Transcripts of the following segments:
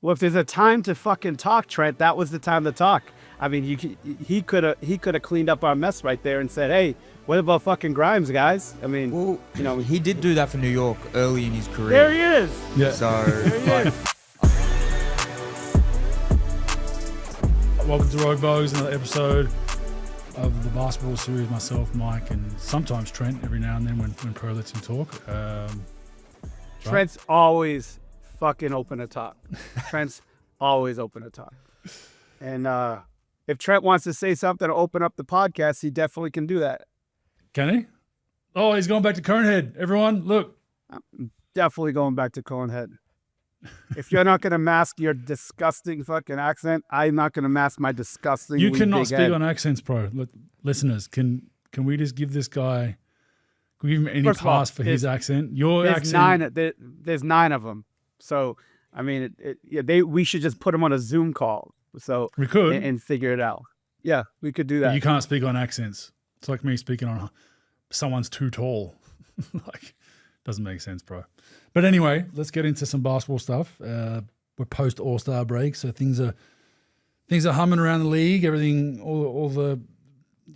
Well, if there's a time to fucking talk, Trent, that was the time to talk. I mean, he could have cleaned up our mess right there and said, "Hey, what about fucking Grimes, guys?" I mean, well, he did do that for New York early in his career. There he is. Yeah. So, There he is. Welcome to Rogue Bogues, another episode of the basketball series. Myself, Mike, and sometimes Trent every now and then when Pro lets him talk. Trent's always fucking open to talk. Trent's always open to talk. And if Trent wants to say something to open up the podcast, he definitely can do that. Can he? Oh, he's going back to Conehead. Everyone, look. I'm definitely going back to Conehead. If you're not going to mask your disgusting fucking accent, I'm not going to mask my disgusting. You cannot big speak head. on accents, Pro. Look, listeners, can we just give this guy? Can we give him any First of all, pass for his accent? Your There's accent. there's 9 of them. So I mean, we should just put them on a Zoom call. So We could. and figure it out. Yeah, we could do But that. you can't speak on accents. It's like me speaking on someone's too tall. Like, doesn't make sense, bro. But anyway, let's get into some basketball stuff. We're post All-Star break, so things are humming around the league. Everything, all the,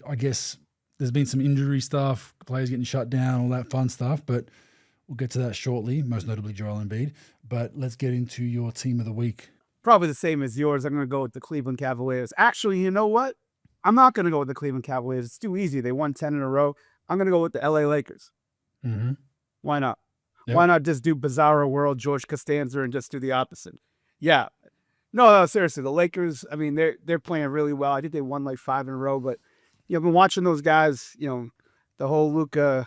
I guess there's been some injury stuff, players getting shut down, all that fun stuff. But we'll get to that shortly. Most notably, Joel Embiid. But let's get into your team of the week. Probably the same as yours. I'm going to go with the Cleveland Cavaliers. Actually, you know what? I'm not going to go with the Cleveland Cavaliers. It's too easy. They won 10 in a row. I'm going to go with the LA Lakers. Mm-hmm. Why not? Yep. Why not just do Bizarro World, George Costanza, and just do the opposite? Yeah. No, seriously, the Lakers, I mean, they're playing really well. I think they won like 5 in a row, but I've been watching those guys, the whole Luka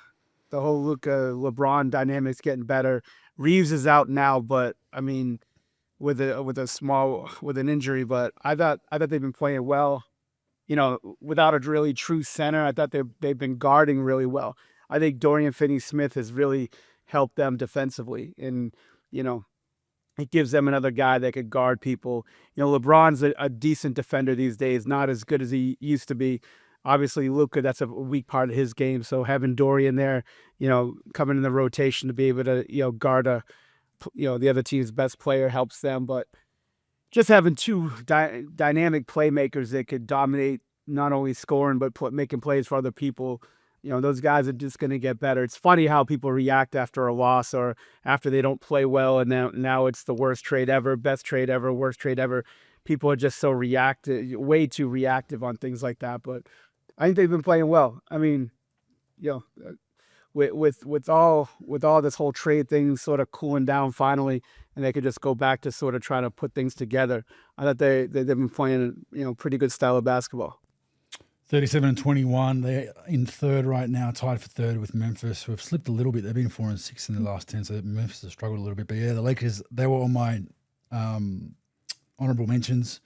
LeBron dynamics getting better. Reeves is out now, but I mean, with an injury, but I thought they've been playing well. Without a really true center, I thought they've been guarding really well. I think Dorian Finney-Smith has really helped them defensively, and it gives them another guy that could guard people. LeBron's a decent defender these days, not as good as he used to be. Obviously, Luka, that's a weak part of his game. So having Dorian there, coming in the rotation to be able to guard the other team's best player helps them. But just having two dynamic playmakers that could dominate, not only scoring but making plays for other people. Those guys are just going to get better. It's funny how people react after a loss or after they don't play well, and now it's the worst trade ever, best trade ever, worst trade ever. People are just so way too reactive on things like that. But I think they've been playing well. I mean, with all this whole trade thing sort of cooling down finally, and they could just go back to sort of trying to put things together. I thought they've been playing pretty good style of basketball. 37-21. They're in third right now, tied for third with Memphis, who have slipped a little bit. They've been 4-6 in the last 10, so Memphis has struggled a little bit. But yeah, the Lakers, they were on my honorable mentions.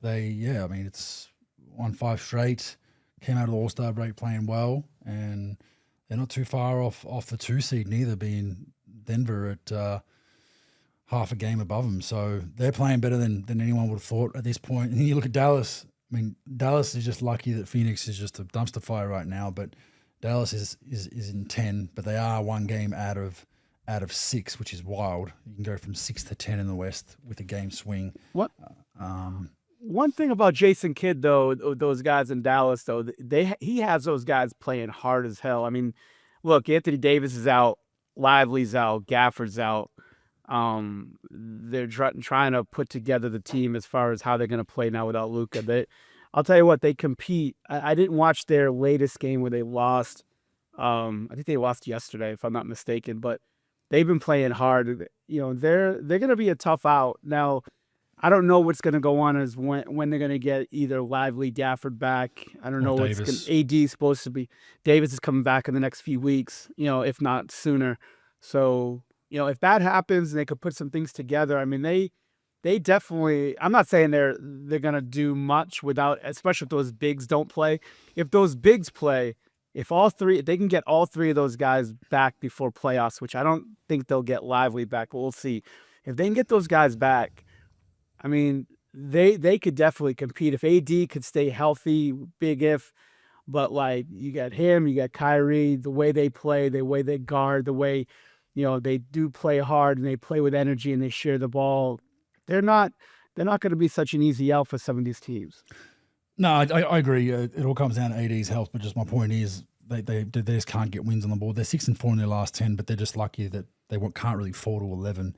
It's won 5 straight, came out of the All-Star break playing well, and they're not too far off the 2 seed neither, being Denver at half a game above them. So they're playing better than anyone would have thought at this point. And you look at Dallas. I mean, Dallas is just lucky that Phoenix is just a dumpster fire right now, but Dallas is in 10, but they are 1 game out of 6, which is wild. You can go from 6 to 10 in the West with a game swing. What? One thing about Jason Kidd, though, those guys in Dallas, though, he has those guys playing hard as hell. I mean, look, Anthony Davis is out, Lively's out, Gafford's out. They're trying to put together the team as far as how they're going to play now without Luka. I'll tell you what, they compete. I didn't watch their latest game where they lost. I think they lost yesterday, if I'm not mistaken. But they've been playing hard. They're going to be a tough out. Now, I don't know what's going to go on as when they're going to get either Lively, Gafford back. I don't know what's AD is supposed to be. Davis is coming back in the next few weeks, if not sooner. So, if that happens and they could put some things together, I mean, they definitely, I'm not saying they're going to do much without, especially if those bigs don't play. If those bigs play, if they can get all 3 of those guys back before playoffs, which I don't think they'll get Lively back, but we'll see. If they can get those guys back, I mean, they could definitely compete. If AD could stay healthy, big if, but like you got him, you got Kyrie, the way they play, the way they guard, the way, they do play hard and they play with energy and they share the ball. they're not going to be such an easy out for some of these teams. No, I agree. It all comes down to AD's health, but just my point is they just can't get wins on the board. They're 6-4 in their last 10, but they're just lucky that they can't really fall to 11.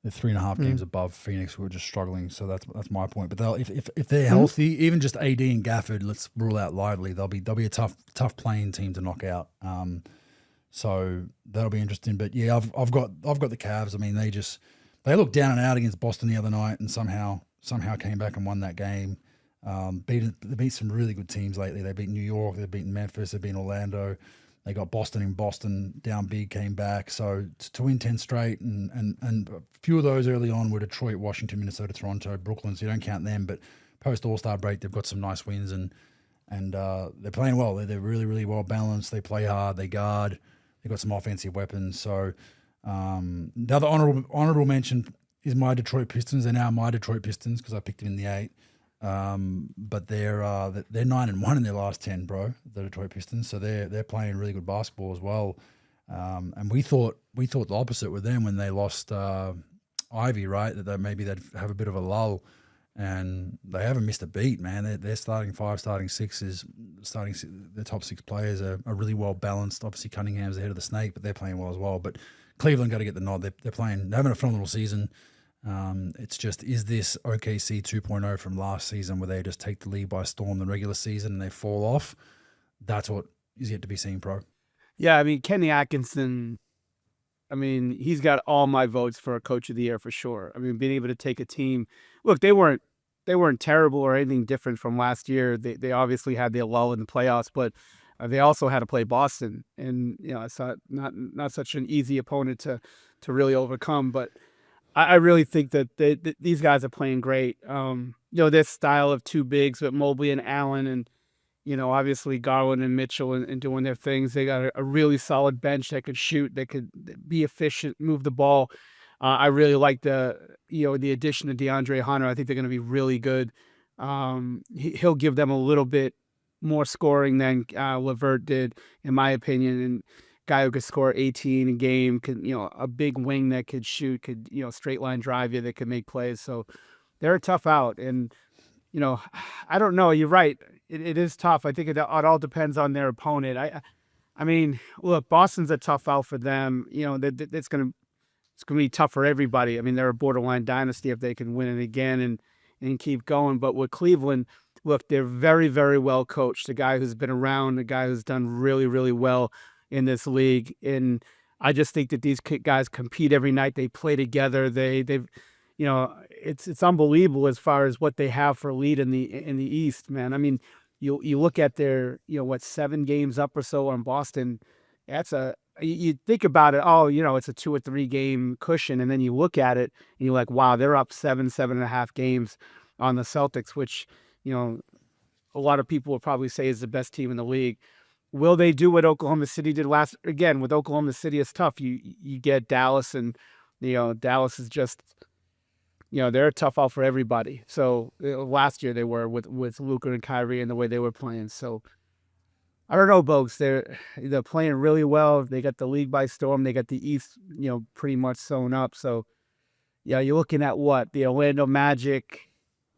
They're 3.5 games above Phoenix, who are just struggling. So that's my point. But if they're healthy, even just AD and Gafford, let's rule out Lively, they'll be a tough playing team to knock out. So that'll be interesting. But yeah, I've got the Cavs. I mean, they looked down and out against Boston the other night, and somehow came back and won that game. They beat some really good teams lately. They beat New York, they've beaten Memphis, they've beaten Orlando. They got Boston in Boston down big, came back. So to win 10 straight, and a few of those early on were Detroit, Washington, Minnesota, Toronto, Brooklyn. So you don't count them, but post All-Star break, they've got some nice wins, and they're playing well. They're really, really well balanced. They play hard. They guard. They've got some offensive weapons. So the other honorable mention is my Detroit Pistons. They're now my Detroit Pistons because I picked them in the 8. But they're 9-1 in their last 10, bro. The Detroit Pistons, so they're playing really good basketball as well. And we thought the opposite with them when they lost Ivy, right? That maybe they'd have a bit of a lull, and they haven't missed a beat, man. They're starting 5, starting 6 the top 6 players are really well balanced. Obviously, Cunningham's the head of the snake, but they're playing well as well. But Cleveland got to get the nod. They're having a phenomenal season. It's just, is this OKC 2.0 from last season where they just take the league by storm the regular season and they fall off? That's what is yet to be seen, pro. Yeah, I mean, Kenny Atkinson, I mean, he's got all my votes for a coach of the year for sure. I mean, being able to take a team, look, they weren't terrible or anything different from last year. They obviously had the lull in the playoffs, but they also had to play Boston, and it's not such an easy opponent to really overcome. But I really think that these guys are playing great. This style of two bigs with Mobley and Allen, and obviously Garland and Mitchell and doing their things. They got a really solid bench that could shoot, that could be efficient, move the ball. I really like the addition of DeAndre Hunter. I think they're going to be really good. He'll give them a little bit more scoring than LeVert did, in my opinion. And guy who could score 18 a game, a big wing that could shoot, could straight line drive you, that could make plays. So they're a tough out. And I don't know. You're right. It is tough. I think it all depends on their opponent. I mean, look, Boston's a tough out for them. It's gonna be tough for everybody. I mean, they're a borderline dynasty if they can win it again and keep going. But with Cleveland, look, they're very, very well coached. A guy who's been around, a guy who's done really, really well in this league. And I just think that these guys compete every night. They play together. They've it's unbelievable as far as what they have for lead in the East, man. I mean, you look at their 7 games up or so on Boston. You think about it, it's a 2 or 3 game cushion, and then you look at it and you're like, wow, they're up 7.5 games on the Celtics, which a lot of people will probably say is the best team in the league. Will they do what Oklahoma City did last? Again, with Oklahoma City, it's tough. You get Dallas, and Dallas is just they're a tough out for everybody. So last year they were with Luka and Kyrie and the way they were playing. So I don't know, Bogues. They're playing really well. They got the league by storm. They got the East, pretty much sewn up. So yeah, you're looking at what? The Orlando Magic,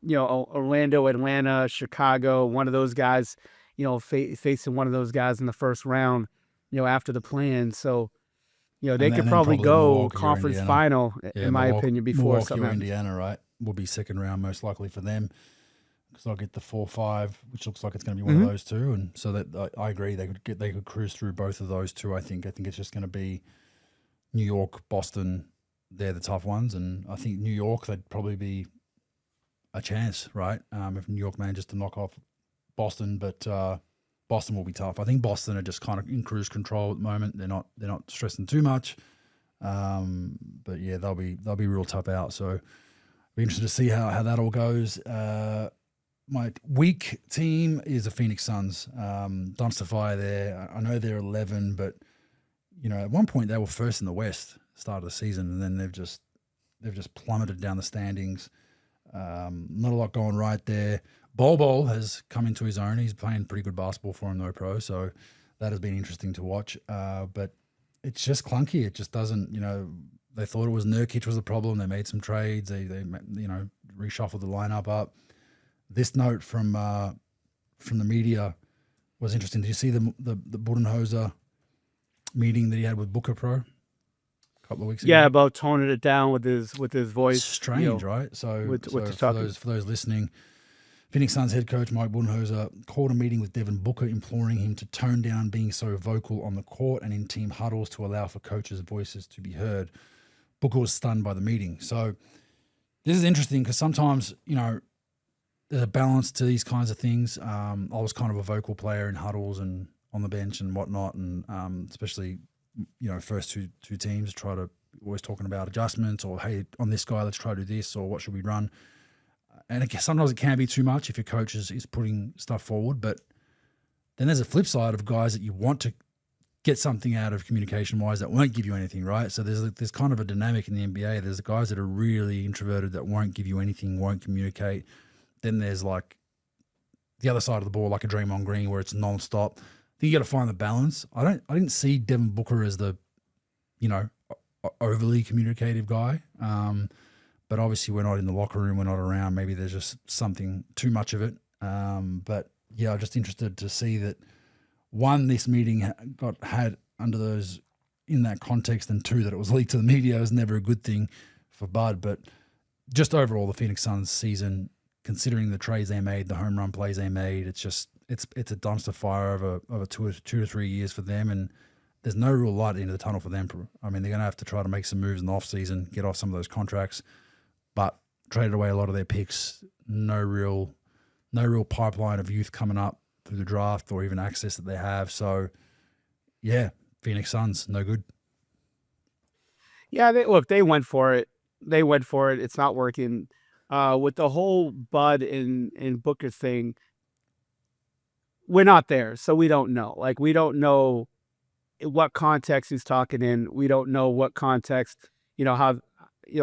Orlando, Atlanta, Chicago, one of those guys, facing one of those guys in the first round, after the play-in. So they could probably go conference final, in my opinion, before Milwaukee something. or Indiana, right? Will be second round most likely for them, because they'll get the 4-5, which looks like it's going to be one of those two. And so that I agree, they could cruise through both of those two. I think it's just going to be New York, Boston. They're the tough ones, and I think New York, they'd probably be a chance, right? If New York manages to knock off Boston, but Boston will be tough. I think Boston are just kind of in cruise control at the moment. They're not stressing too much. But yeah, they'll be real tough out. So be interested to see how that all goes. My weak team is the Phoenix Suns. Dumpster fire there. I know they're 11, but at one point they were first in the West start of the season, and then they've just plummeted down the standings. Not a lot going right there. Bol has come into his own. He's playing pretty good basketball for him, though, pro. So that has been interesting to watch. But it's just clunky. It just doesn't, they thought it was Nurkic was the problem. They made some trades. They reshuffled the lineup up. This note from the media was interesting. Did you see the Budenholzer meeting that he had with Booker Pro a couple of weeks ago? Yeah, about toning it down with his voice. It's strange, right? So, for those listening, Phoenix Suns head coach Mike Budenholzer called a meeting with Devin Booker, imploring him to tone down being so vocal on the court and in team huddles to allow for coaches' voices to be heard. Booker was stunned by the meeting. So this is interesting because sometimes, there's a balance to these kinds of things. I was kind of a vocal player in huddles and on the bench and whatnot, and especially, first two teams try to always talking about adjustments or, hey, on this guy, let's try to do this, or what should we run? And I guess sometimes it can be too much if your coach is putting stuff forward. But then there's a flip side of guys that you want to get something out of communication-wise that won't give you anything, right? So there's kind of a dynamic in the NBA. There's guys that are really introverted that won't give you anything, won't communicate. Then there's like the other side of the ball, like a Draymond Green, where it's nonstop. I think you got to find the balance. I didn't see Devin Booker as the, overly communicative guy. But obviously we're not in the locker room, we're not around. Maybe there's just something too much of it. But yeah, I'm just interested to see that, one, this meeting had under those in that context, and two, that it was leaked to the media is never a good thing for Bud. But just overall, the Phoenix Suns season, considering the trades they made, the home run plays they made, it's a dumpster fire over 2 to 3 years for them, and there's no real light at the end of the tunnel for them. I mean, they're going to have to try to make some moves in the offseason, get off some of those contracts, but traded away a lot of their picks. No real pipeline of youth coming up through the draft or even access that they have. So, yeah, Phoenix Suns, no good. Yeah, they went for it. It's not working. With the whole Bud and Booker thing, we're not there, so we don't know. Like, we don't know what context he's talking in. We don't know what context, how,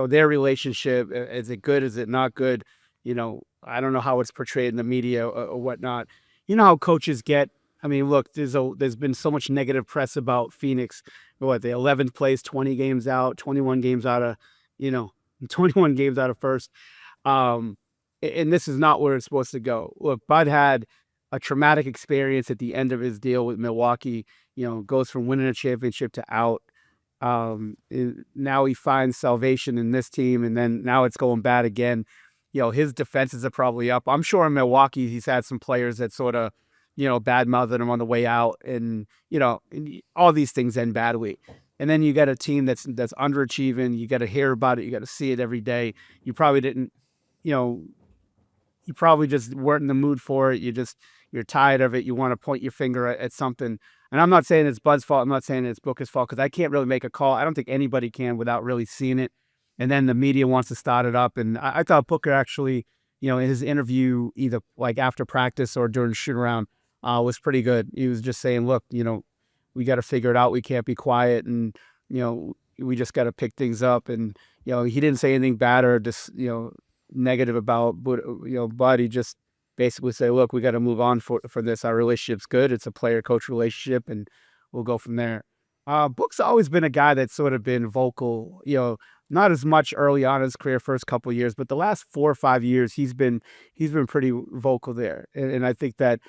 their relationship, is it good? Is it not good? I don't know how it's portrayed in the media or whatnot. You know how coaches get. I mean, look, there's been so much negative press about Phoenix. What, the 11th place, 20 games out, 21 games out of, 21 games out of first. And this is not where it's supposed to go. Look, Bud had a traumatic experience at the end of his deal with Milwaukee. Goes from winning a championship to out. Now he finds salvation in this team, and then now it's going bad again. His defenses are probably up. I'm sure in Milwaukee he's had some players that sort of, bad-mouthed him on the way out, and all these things end badly. And then you got a team that's underachieving. You got to hear about it. You got to see it every day. You probably didn't, you probably just weren't in the mood for it. You're tired of it. You want to point your finger at something. And I'm not saying it's Bud's fault. I'm not saying it's Booker's fault, because I can't really make a call. I don't think anybody can without really seeing it. And then the media wants to start it up. And I thought Booker actually, in his interview, either like after practice or during shoot around, was pretty good. He was just saying, look, we got to figure it out. We can't be quiet. And, we just got to pick things up. And, he didn't say anything bad or just, negative about, Bud. He just basically say, look, we got to move on for this. Our relationship's good. It's a player-coach relationship, and we'll go from there. Book's always been a guy that's sort of been vocal, not as much early on in his career, first couple of years, but the last 4 or 5 years, he's been pretty vocal there. And I think that,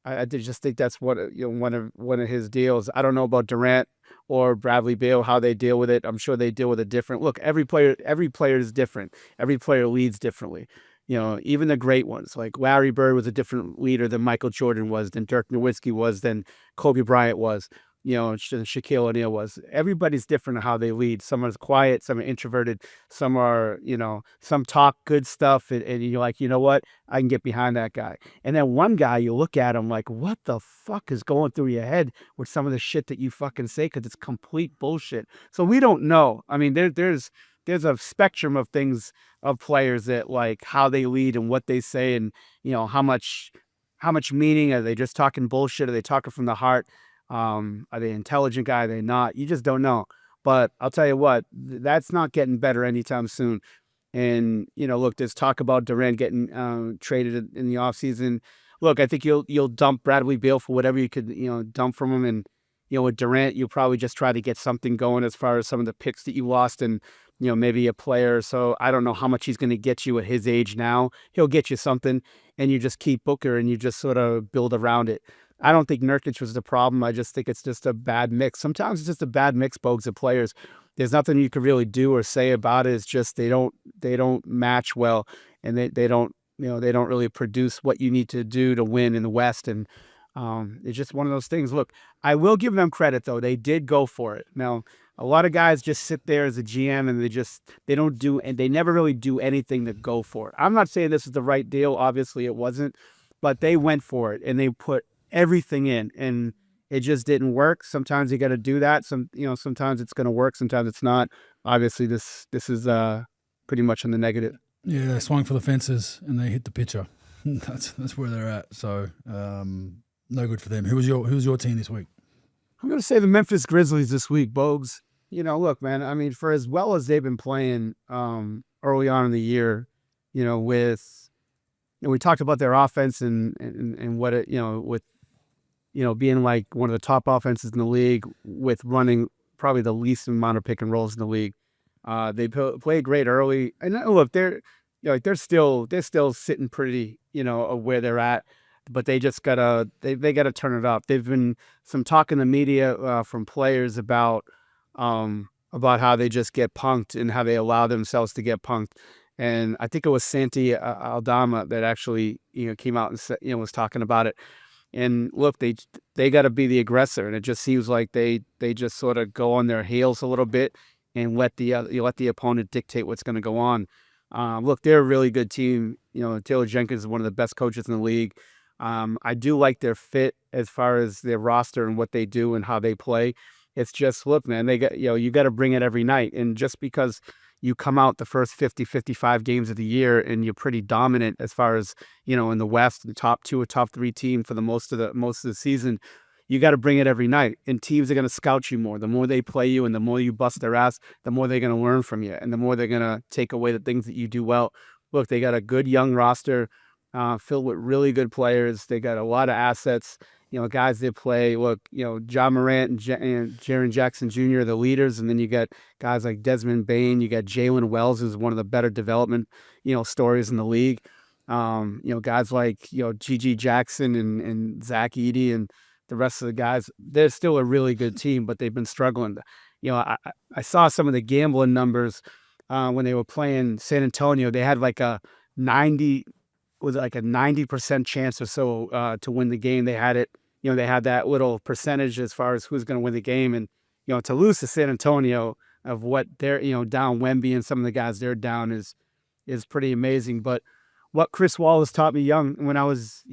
I just think that's what, one of his deals. I don't know about Durant or Bradley Beal, how they deal with it. I'm sure they deal with it different. Look, every player is different. Every player leads differently. Even the great ones, like Larry Bird was a different leader than Michael Jordan was, than Dirk Nowitzki was, than Kobe Bryant was, Shaquille O'Neal was. Everybody's different in how they lead. Some are quiet, some are introverted, some are, some talk good stuff, and you're like, you know what? I can get behind that guy. And then one guy, you look at him like, what the fuck is going through your head with some of the shit that you fucking say, because it's complete bullshit. So we don't know. I mean, there's a spectrum of things, of players, that like how they lead and what they say, and how much meaning. Are they just talking bullshit? Are they talking from the heart? Are they an intelligent guy? Are they not? You just don't know. But I'll tell you what, that's not getting better anytime soon. And look, there's talk about Durant getting traded in the offseason. Look, I think you'll dump Bradley Beal for whatever you could dump from him, and with Durant, you probably just try to get something going as far as some of the picks that you lost and, maybe a player. So I don't know how much he's going to get you at his age now. He'll get you something, and you just keep Booker and you just sort of build around it. I don't think Nurkic was the problem. I just think it's just a bad mix. Sometimes it's just a bad mix, Bogues, of players. There's nothing you could really do or say about it. It's just they don't match well, and they don't they don't really produce what you need to do to win in the West. And it's just one of those things. Look, I will give them credit though; they did go for it. Now, a lot of guys just sit there as a GM and they don't do, and they never really do anything to go for it. I'm not saying this is the right deal. Obviously, it wasn't, but they went for it and they put everything in, and it just didn't work. Sometimes you got to do that. Sometimes it's going to work, sometimes it's not. Obviously, this is pretty much on the negative. Yeah, they swung for the fences and they hit the pitcher. That's where they're at. So no good for them. Who was your team this week? I'm going to say the Memphis Grizzlies this week, Bogues. Look, man. I mean, for as well as they've been playing early on in the year, we talked about their offense and what it with being like one of the top offenses in the league with running probably the least amount of pick and rolls in the league. They played great early, and look, they're still sitting pretty, where they're at, but they just gotta turn it up. They've been some talk in the media from players about how they just get punked and how they allow themselves to get punked. And I think it was Santi Aldama that actually came out and said, was talking about it. And look, they got to be the aggressor, and it just seems like they just sort of go on their heels a little bit and let the opponent dictate what's going to go on. Look, they're a really good team. Taylor Jenkins is one of the best coaches in the league. I do like their fit as far as their roster and what they do and how they play. It's just, look, man, they got you got to bring it every night, and just because you come out the first 50, 55 games of the year and you're pretty dominant as far as, in the West, the top 2 or top 3 team for the most of the season, you got to bring it every night. And teams are going to scout you more. The more they play you and the more you bust their ass, the more they're going to learn from you and the more they're going to take away the things that you do well. Look, they got a good young roster filled with really good players. They got a lot of assets. Guys that play, look, John Morant and Jaren Jackson Jr. are the leaders. And then you got guys like Desmond Bane. You got Jalen Wells, who's one of the better development, stories in the league. Guys like, G.G. Jackson and Zach Edey and the rest of the guys. They're still a really good team, but they've been struggling. I saw some of the gambling numbers when they were playing San Antonio. They had like a 90% chance or so to win the game. They had it. They had that little percentage as far as who's going to win the game. And, to lose to San Antonio of what they're, down Wemby and some of the guys they're down is pretty amazing. But what Chris Wallace taught me young when I was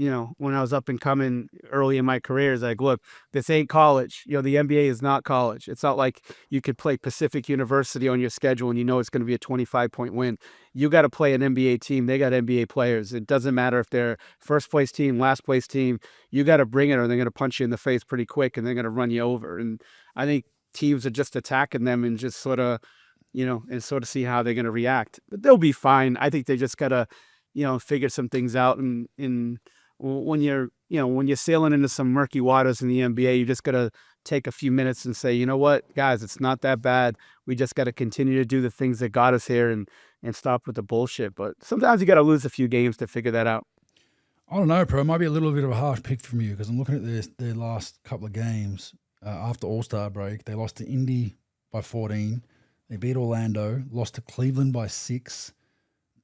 up and coming early in my career is like, look, this ain't college. The NBA is not college. It's not like you could play Pacific University on your schedule and it's going to be a 25-point win. You got to play an NBA team. They got NBA players. It doesn't matter if they're first place team, last place team. You got to bring it or they're going to punch you in the face pretty quick and they're going to run you over. And I think teams are just attacking them and just sort of see how they're going to react. But they'll be fine. I think they just got to figure some things out. And when you're sailing into some murky waters in the NBA, you just got to take a few minutes and say, you know what, guys, it's not that bad. We just got to continue to do the things that got us here and stop with the bullshit. But sometimes you got to lose a few games to figure that out. I don't know, Pro. It might be a little bit of a harsh pick from you because I'm looking at their last couple of games after All-Star break. They lost to Indy by 14. They beat Orlando, lost to Cleveland by 6.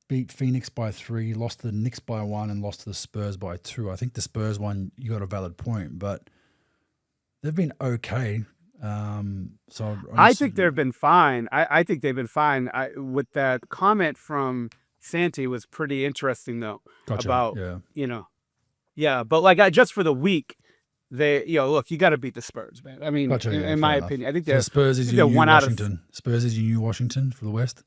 Beat Phoenix by 3, lost to the Knicks by 1, and lost to the Spurs by 2. I think the Spurs one, you got a valid point, but they've been okay. I think they've been fine. I think they've been fine. With that comment from Santi was pretty interesting, though. Gotcha. About, but like just for the week, they, look, you got to beat the Spurs, man. I mean, gotcha, in my opinion, I think the Spurs is your new Washington. Spurs is your new Washington for the West.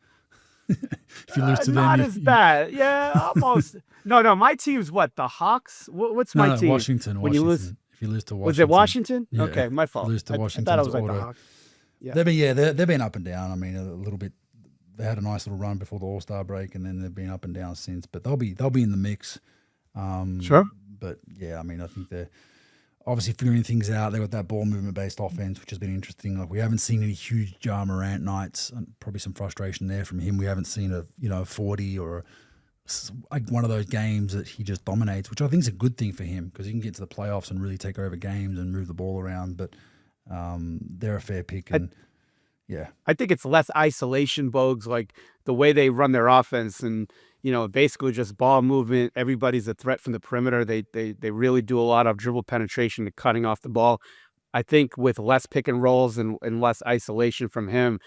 If you lose to them, not as bad. Yeah, almost. No. My team's what? The Hawks. What's my team? Washington. When you lose, if you lose to Washington, was it Washington? Yeah. Okay, my fault. Lose to Washington. I thought it was like the Hawks. Yeah, they've been up and down. I mean, a little bit. They had a nice little run before the All-Star break, and then they've been up and down since. But they'll be in the mix. Sure. But yeah, I mean, I think obviously figuring things out. They got that ball movement based offense, which has been interesting. Like we haven't seen any huge Ja Morant nights, and probably some frustration there from him. We haven't seen a 40 or like one of those games that he just dominates, which I think is a good thing for him because he can get to the playoffs and really take over games and move the ball around. But they're a fair pick, and I think it's less isolation, Bogues, like the way they run their offense and, basically just ball movement. Everybody's a threat from the perimeter. They really do a lot of dribble penetration and cutting off the ball. I think with less pick and rolls and less isolation from him,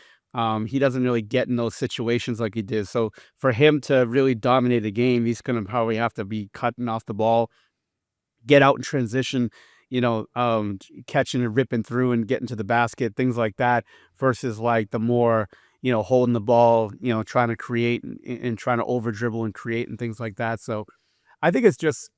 he doesn't really get in those situations like he did. So for him to really dominate the game, he's going to probably have to be cutting off the ball, get out in transition, catching and ripping through and getting to the basket, things like that, versus like the more, holding the ball, trying to create and trying to over dribble and create and things like that. So I think it's just,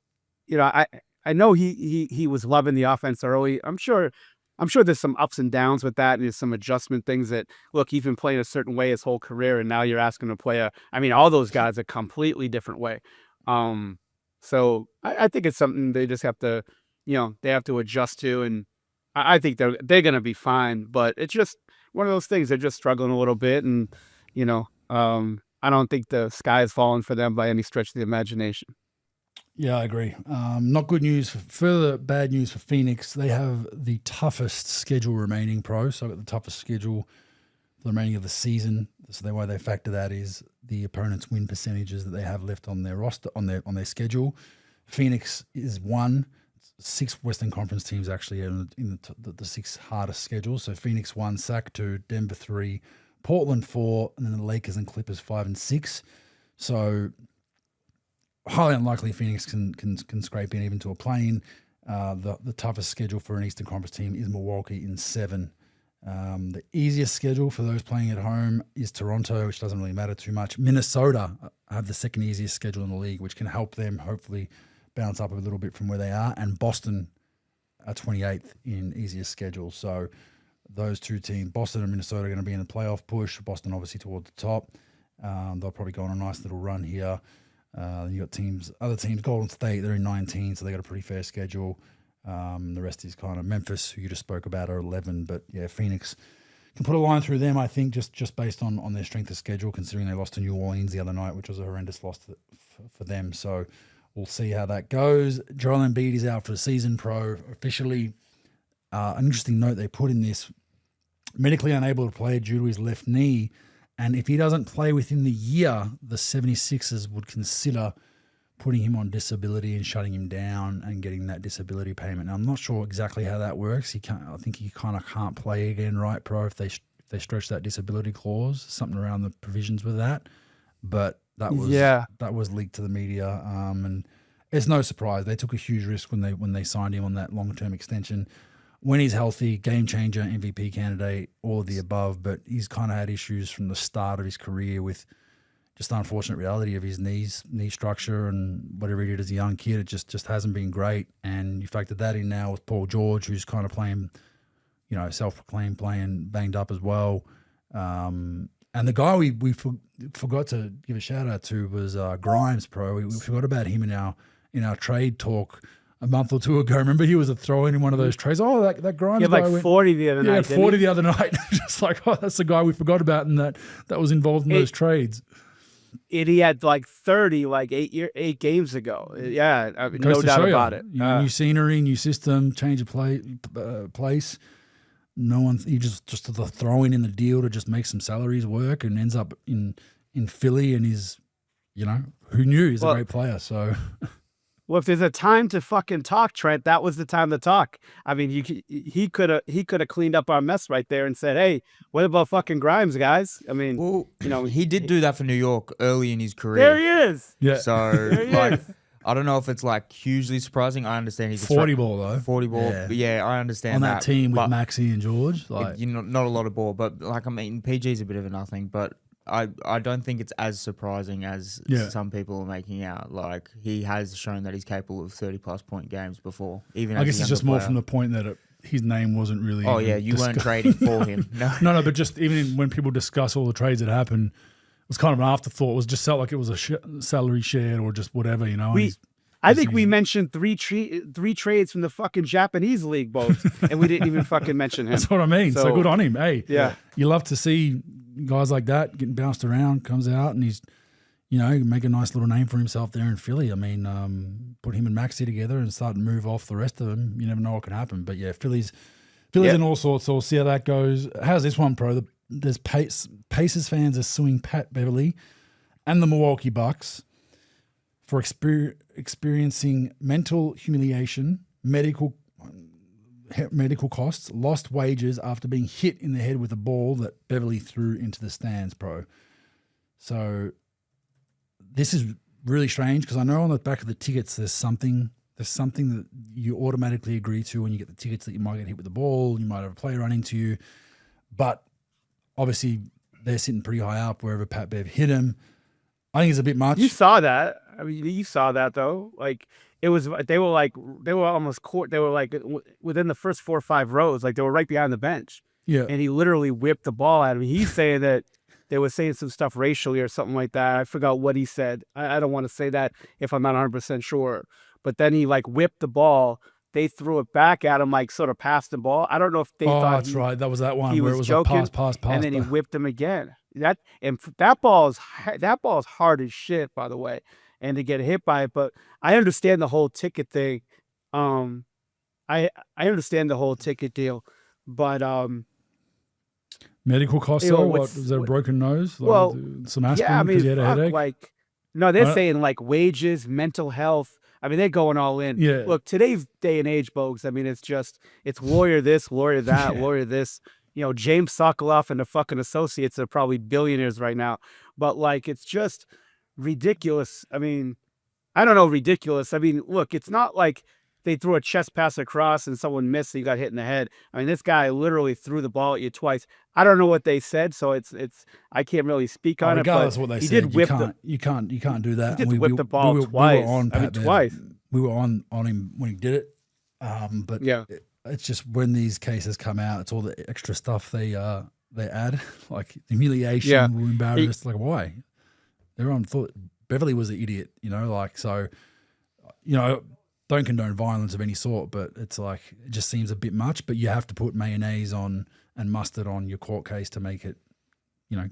I know he was loving the offense early. I'm sure there's some ups and downs with that, and there's some adjustment things that, look, he's been playing a certain way his whole career, and now you're asking him to play all those guys a completely different way. So I think it's something they just have to, they have to adjust to, and I think they're going to be fine, but it's just one of those things. They're just struggling a little bit, and, I don't think the sky is falling for them by any stretch of the imagination. Yeah, I agree. Not good news. Further bad news for Phoenix. They have the toughest schedule remaining, Pro. So I've got the toughest schedule for the remaining of the season. So the way they factor that is the opponent's win percentages that they have left on their roster, on their schedule. Phoenix is 1. 6 Western Conference teams actually in the 6 hardest schedules. So Phoenix 1, Sac 2, Denver 3, Portland 4, and then the Lakers and Clippers 5 and 6. So highly unlikely Phoenix can scrape in even to a play-in. The toughest schedule for an Eastern Conference team is Milwaukee in 7. The easiest schedule for those playing at home is Toronto, which doesn't really matter too much. Minnesota have the second easiest schedule in the league, which can help them hopefully bounce up a little bit from where they are. And Boston are 28th in easiest schedule. So those two teams, Boston and Minnesota, are going to be in the playoff push. Boston obviously toward the top. They'll probably go on a nice little run here. You got other teams, Golden State, they're in 19, so they got a pretty fair schedule. The rest is kind of Memphis, who you just spoke about, are 11. But yeah, Phoenix can put a line through them, I think, just based on their strength of schedule, considering they lost to New Orleans the other night, which was a horrendous loss for them. So we'll see how that goes. Joel Embiid is out for the season, Pro, officially. An interesting note they put in this, medically unable to play due to his left knee. And if he doesn't play within the year, the 76ers would consider putting him on disability and shutting him down and getting that disability payment. Now, I'm not sure exactly how that works. I think he kind of can't play again, right, Pro, if they stretch that disability clause, something around the provisions with that. But that was leaked to the media, and it's no surprise. They took a huge risk when they signed him on that long-term extension. When he's healthy, game changer, MVP candidate, all of the above, but he's kind of had issues from the start of his career with just the unfortunate reality of his knee structure and whatever he did as a young kid. It just hasn't been great. And you factor that in now with Paul George, who's kind of playing, self-proclaimed playing banged up as well. And the guy we forgot to give a shout out to was Grimes, Pro. We forgot about him in our trade talk a month or two ago. Remember, he was a throw-in one of those trades. Oh, that Grimes he had guy like 40 the other night. Yeah, 40 the other night. Just like, oh, that's the guy we forgot about, and that was involved in those trades. He had like 30 like 8 games ago. Yeah, no doubt about it. New scenery, new system, change of place. No one, he just the throw-in the deal to just make some salaries work, and ends up in Philly, and is, who knew? He's a great player. So. Well, if there's a time to fucking talk, Trent, that was the time to talk. I mean, he could have cleaned up our mess right there and said, "Hey, what about fucking Grimes, guys?" I mean, he did do that for New York early in his career. There he is. Yeah. So I don't know if it's like hugely surprising. I understand he's 40 ball though. 40 ball. Yeah, but yeah, I understand on that team with Maxey and George. Like, not a lot of ball, but PG's a bit of a nothing, but. I don't think it's as surprising as some people are making out. Like, he has shown that he's capable of 30-plus point games before. Even I guess it's just more from the point that his name wasn't really. Oh yeah, you weren't trading for him. No, but just even when people discuss all the trades that happened, it was kind of an afterthought. It was just felt like it was a salary shared or just whatever, I think we mentioned three trades from the fucking Japanese league, both, and we didn't even fucking mention him. That's what I mean. So good on him. Hey, yeah, you love to see guys like that getting bounced around, comes out, and he's, make a nice little name for himself there in Philly. I mean, put him and Maxey together and start to move off the rest of them. You never know what can happen. But yeah, Philly's in all sorts. So we'll see how that goes. How's this one, Pro? There's Pacers fans are suing Pat Beverly and the Milwaukee Bucks for experiencing mental humiliation, medical costs, lost wages after being hit in the head with a ball that Beverly threw into the stands, Pro. So this is really strange because I know on the back of the tickets there's something that you automatically agree to when you get the tickets, that you might get hit with the ball, you might have a player run into you. But obviously they're sitting pretty high up wherever Pat Bev hit him. I think it's a bit much. You saw that. I mean, you saw that though. Like they were almost court. They were like within the first 4 or 5 rows. Like they were right behind the bench. Yeah. And he literally whipped the ball at him. He's saying that they were saying some stuff racially or something like that. I forgot what he said. I don't want to say that if I'm not 100% sure. But then he like whipped the ball. They threw it back at him, like sort of passed the ball. I don't know if they thought that's right. That was that one he where was it was joking, like pass, and then he whipped him again. That ball is hard as shit, by the way, and to get hit by it. But I understand the whole ticket thing. I understand the whole ticket deal, but medical costs. Was that a broken nose? Like, well, some aspirin yeah, I mean, because you had a headache. Like, no, they're saying like wages, mental health. I mean, they're going all in. Yeah. Look, today's day and age, Bogues, I mean, it's lawyer this, lawyer that, lawyer this. James Sokoloff and the fucking associates are probably billionaires right now. But, like, it's just ridiculous. I mean, I don't know, ridiculous. I mean, look, it's not like they threw a chest pass across and someone missed and you got hit in the head. I mean, this guy literally threw the ball at you twice. I don't know what they said, so it's I can't really speak on regardless it. Regardless of what they he said, did whip you can't do that. He did whip the ball twice. We were on Pat Bev. Twice. We were on him when he did it. But yeah, it's just when these cases come out, it's all the extra stuff they add, like humiliation, we're embarrassed. Like, why? Everyone thought Beverly was the idiot, don't condone violence of any sort, but it's like, it just seems a bit much. But you have to put mayonnaise on and mustard on your court case to make it,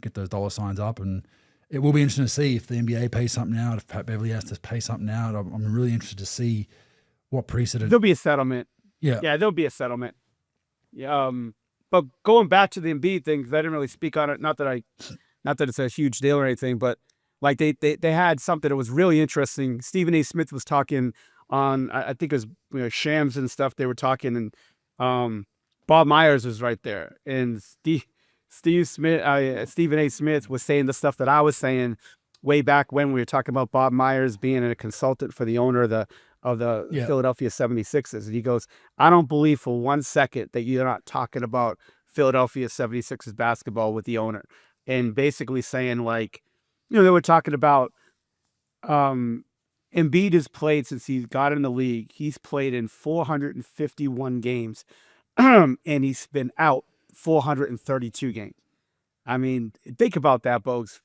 get those dollar signs up. And it will be interesting to see if the NBA pays something out, if Pat Beverly has to pay something out. I'm really interested to see what precedent. There'll be a settlement. Yeah, there'll be a settlement. Yeah, but going back to the Embiid thing, because I didn't really speak on it. Not that it's a huge deal or anything, but like they had something that was really interesting. Stephen A. Smith was talking on, I think it was Shams and stuff. They were talking, and Bob Myers was right there, and Stephen A. Smith was saying the stuff that I was saying way back when we were talking about Bob Myers being a consultant for the owner of the Philadelphia 76ers. And he goes, I don't believe for 1 second that you're not talking about Philadelphia 76ers basketball with the owner. And basically saying, like, they were talking about Embiid has played since he got in the league. He's played in 451 games, and he's been out 432 games. I mean, think about that, Bogues.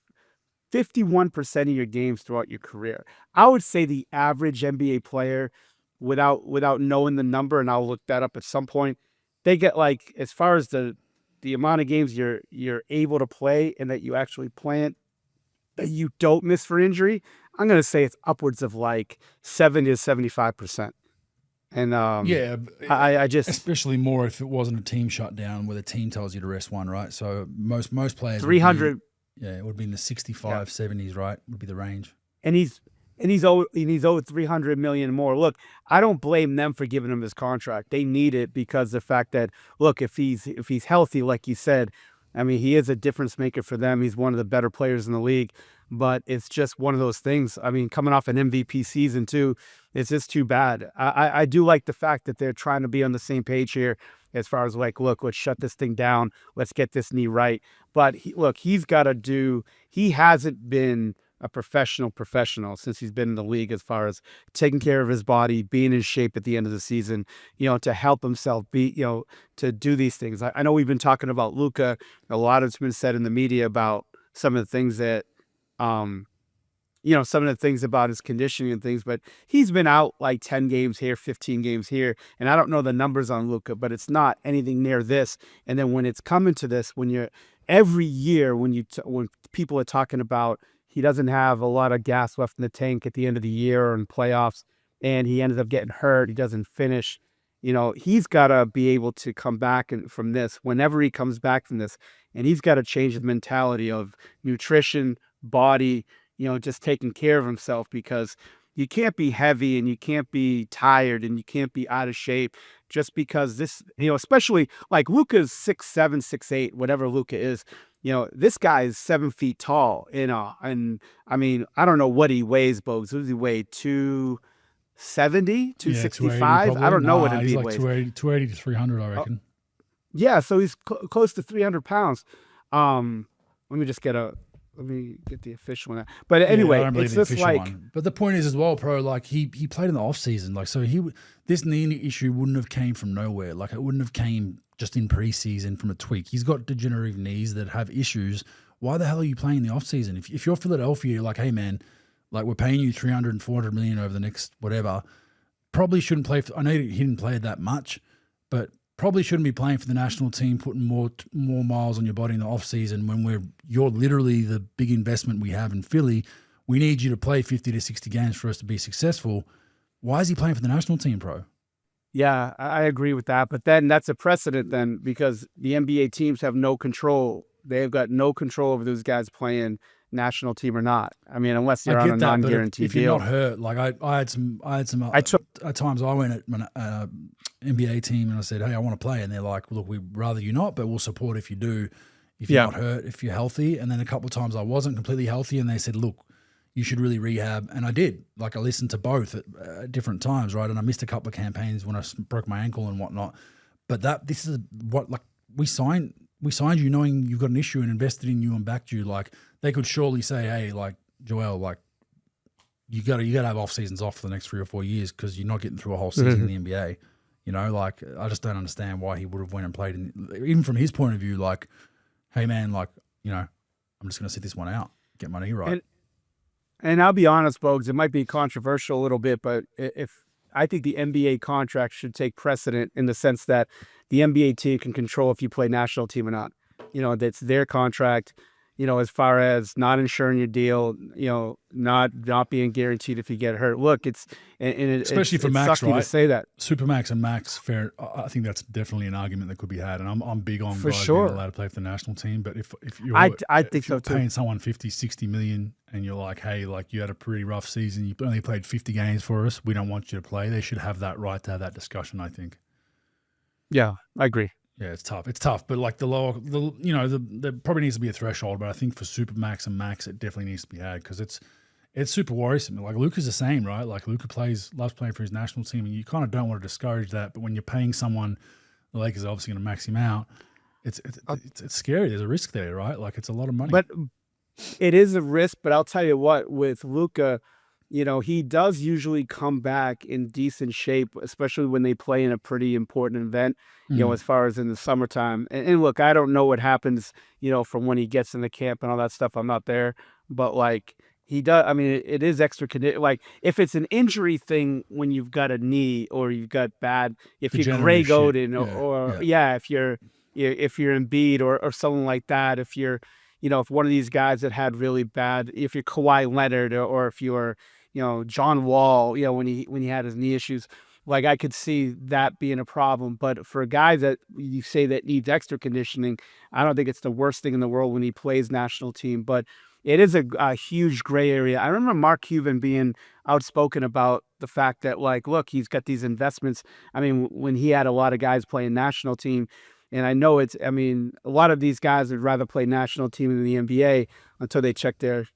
51% of your games throughout your career. I would say the average NBA player, without knowing the number, and I'll look that up at some point, they get, like, as far as the amount of games you're able to play and that you actually play it, that you don't miss for injury, I'm going to say it's upwards of like 70 to 75%. And I just, especially more if it wasn't a team shutdown where the team tells you to rest one, right? So most players 300. It would be in the 65, 70s, right? Would be the range. And he's owed $300 million more. Look, I don't blame them for giving him his contract. They need it because the fact that, look, if he's healthy, like you said, I mean, he is a difference maker for them. He's one of the better players in the league, but it's just one of those things. I mean, coming off an MVP season too, it's just too bad. I do like the fact that they're trying to be on the same page here as far as like, look, let's shut this thing down. Let's get this knee right. But he hasn't been a professional since he's been in the league as far as taking care of his body, being in shape at the end of the season, to help himself to do these things. I know we've been talking about Luka. A lot has been said in the media about some of the things that, some of the things about his conditioning and things, but he's been out like 10 games here, 15 games here. And I don't know the numbers on Luka, but it's not anything near this. And then when it's coming to this, when you're every year, when people are talking about he doesn't have a lot of gas left in the tank at the end of the year or in playoffs, and he ended up getting hurt, he doesn't finish. He's got to be able to come back from this whenever he comes back from this. And he's got to change the mentality of nutrition, body, just taking care of himself, because you can't be heavy and you can't be tired and you can't be out of shape just because this, especially like Luka's 6'7", 6'8", whatever Luka is. This guy is 7 feet tall, and I mean, I don't know what he weighs, Bogues. What does he weigh? 270, 265? I don't know what Embiid weighs. 280 to 300, I reckon. Yeah, so he's close to 300 pounds. Let me get the official one. But anyway, I don't believe it's the just official like one. But the point is as well, pro, like he played in the off season, like so this knee issue wouldn't have came from nowhere. Like it wouldn't have came just in preseason from a tweak. He's got degenerative knees that have issues. Why the hell are you playing in the off season? If you're Philadelphia, you're like, hey man, like we're paying you 300 and 400 million over the next whatever. Probably shouldn't play. I know he didn't play that much, but probably shouldn't be playing for the national team, putting more miles on your body in the off season when you're literally the big investment we have in Philly. We need you to play 50 to 60 games for us to be successful. Why is he playing for the national team, pro? Yeah, I agree with that. But then that's a precedent then, because the NBA teams have no control. They've got no control over those guys playing national team or not. I mean, unless you're on a non-guaranteed deal. If you're not hurt, like I had some at times I went at an NBA team and I said, hey, I want to play. And they're like, look, we'd rather you not, but we'll support if you do, if you're not hurt, if you're healthy. And then a couple of times I wasn't completely healthy and they said, look, you should really rehab. And I did. Like I listened to both at different times, right? And I missed a couple of campaigns when I broke my ankle and whatnot. But this is what, like, we signed you knowing you've got an issue and invested in you and backed you. Like they could surely say, hey, like Joel, like you got to have off seasons off for the next 3 or 4 years because you're not getting through a whole season in the NBA. Like I just don't understand why he would have went and played. Even from his point of view, like, hey man, like I'm just going to sit this one out, get my knee right. And I'll be honest, Bogues, it might be controversial a little bit, but if I think the NBA contract should take precedent in the sense that the NBA team can control if you play national team or not. That's their contract, as far as not insuring your deal, not being guaranteed if you get hurt. Look, especially for Max, right? To say that. Supermax and Max, fair. I think that's definitely an argument that could be had. And I'm big on for guys sure being allowed to play for the national team. But if you're, I think if you're so too. Paying someone 50, 60 million and you're like, hey, like you had a pretty rough season. You only played 50 games for us. We don't want you to play. They should have that right to have that discussion, I think. Yeah, I agree. Yeah, it's tough. But like there probably needs to be a threshold. But I think for Supermax and Max, it definitely needs to be had because it's super worrisome. Like Luka's the same, right? Like Luka loves playing for his national team, and you kind of don't want to discourage that. But when you're paying someone, the Lakers are obviously going to max him out. It's scary. There's a risk there, right? Like it's a lot of money. But it is a risk. But I'll tell you what, with Luka, he does usually come back in decent shape, especially when they play in a pretty important event, as far as in the summertime. And look, I don't know what happens, from when he gets in the camp and all that stuff. I'm not there. But like he does, I mean, it is extra condition. Like if it's an injury thing when you've got a knee or you've got if you're Greg Oden if you're Embiid or someone like that, if you're, if one of these guys that had really bad, if you're Kawhi Leonard or if you're, John Wall, when he had his knee issues, like I could see that being a problem. But for a guy that you say that needs extra conditioning, I don't think it's the worst thing in the world when he plays national team. But it is a huge gray area. I remember Mark Cuban being outspoken about the fact that, like, look, he's got these investments. I mean, when he had a lot of guys playing national team, and I know a lot of these guys would rather play national team in the NBA until they check their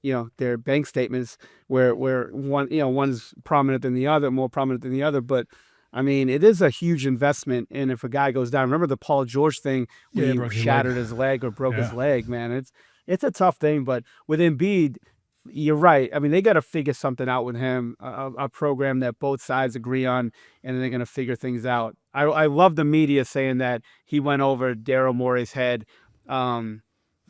bank statements where one's prominent than the other, more prominent than the other. But I mean, it is a huge investment. And if a guy goes down, remember the Paul George thing when he shattered his leg or broke his leg, man, it's a tough thing. But with Embiid, you're right. I mean, they got to figure something out with him, a program that both sides agree on, and they're going to figure things out. I love the media saying that he went over Daryl Morey's head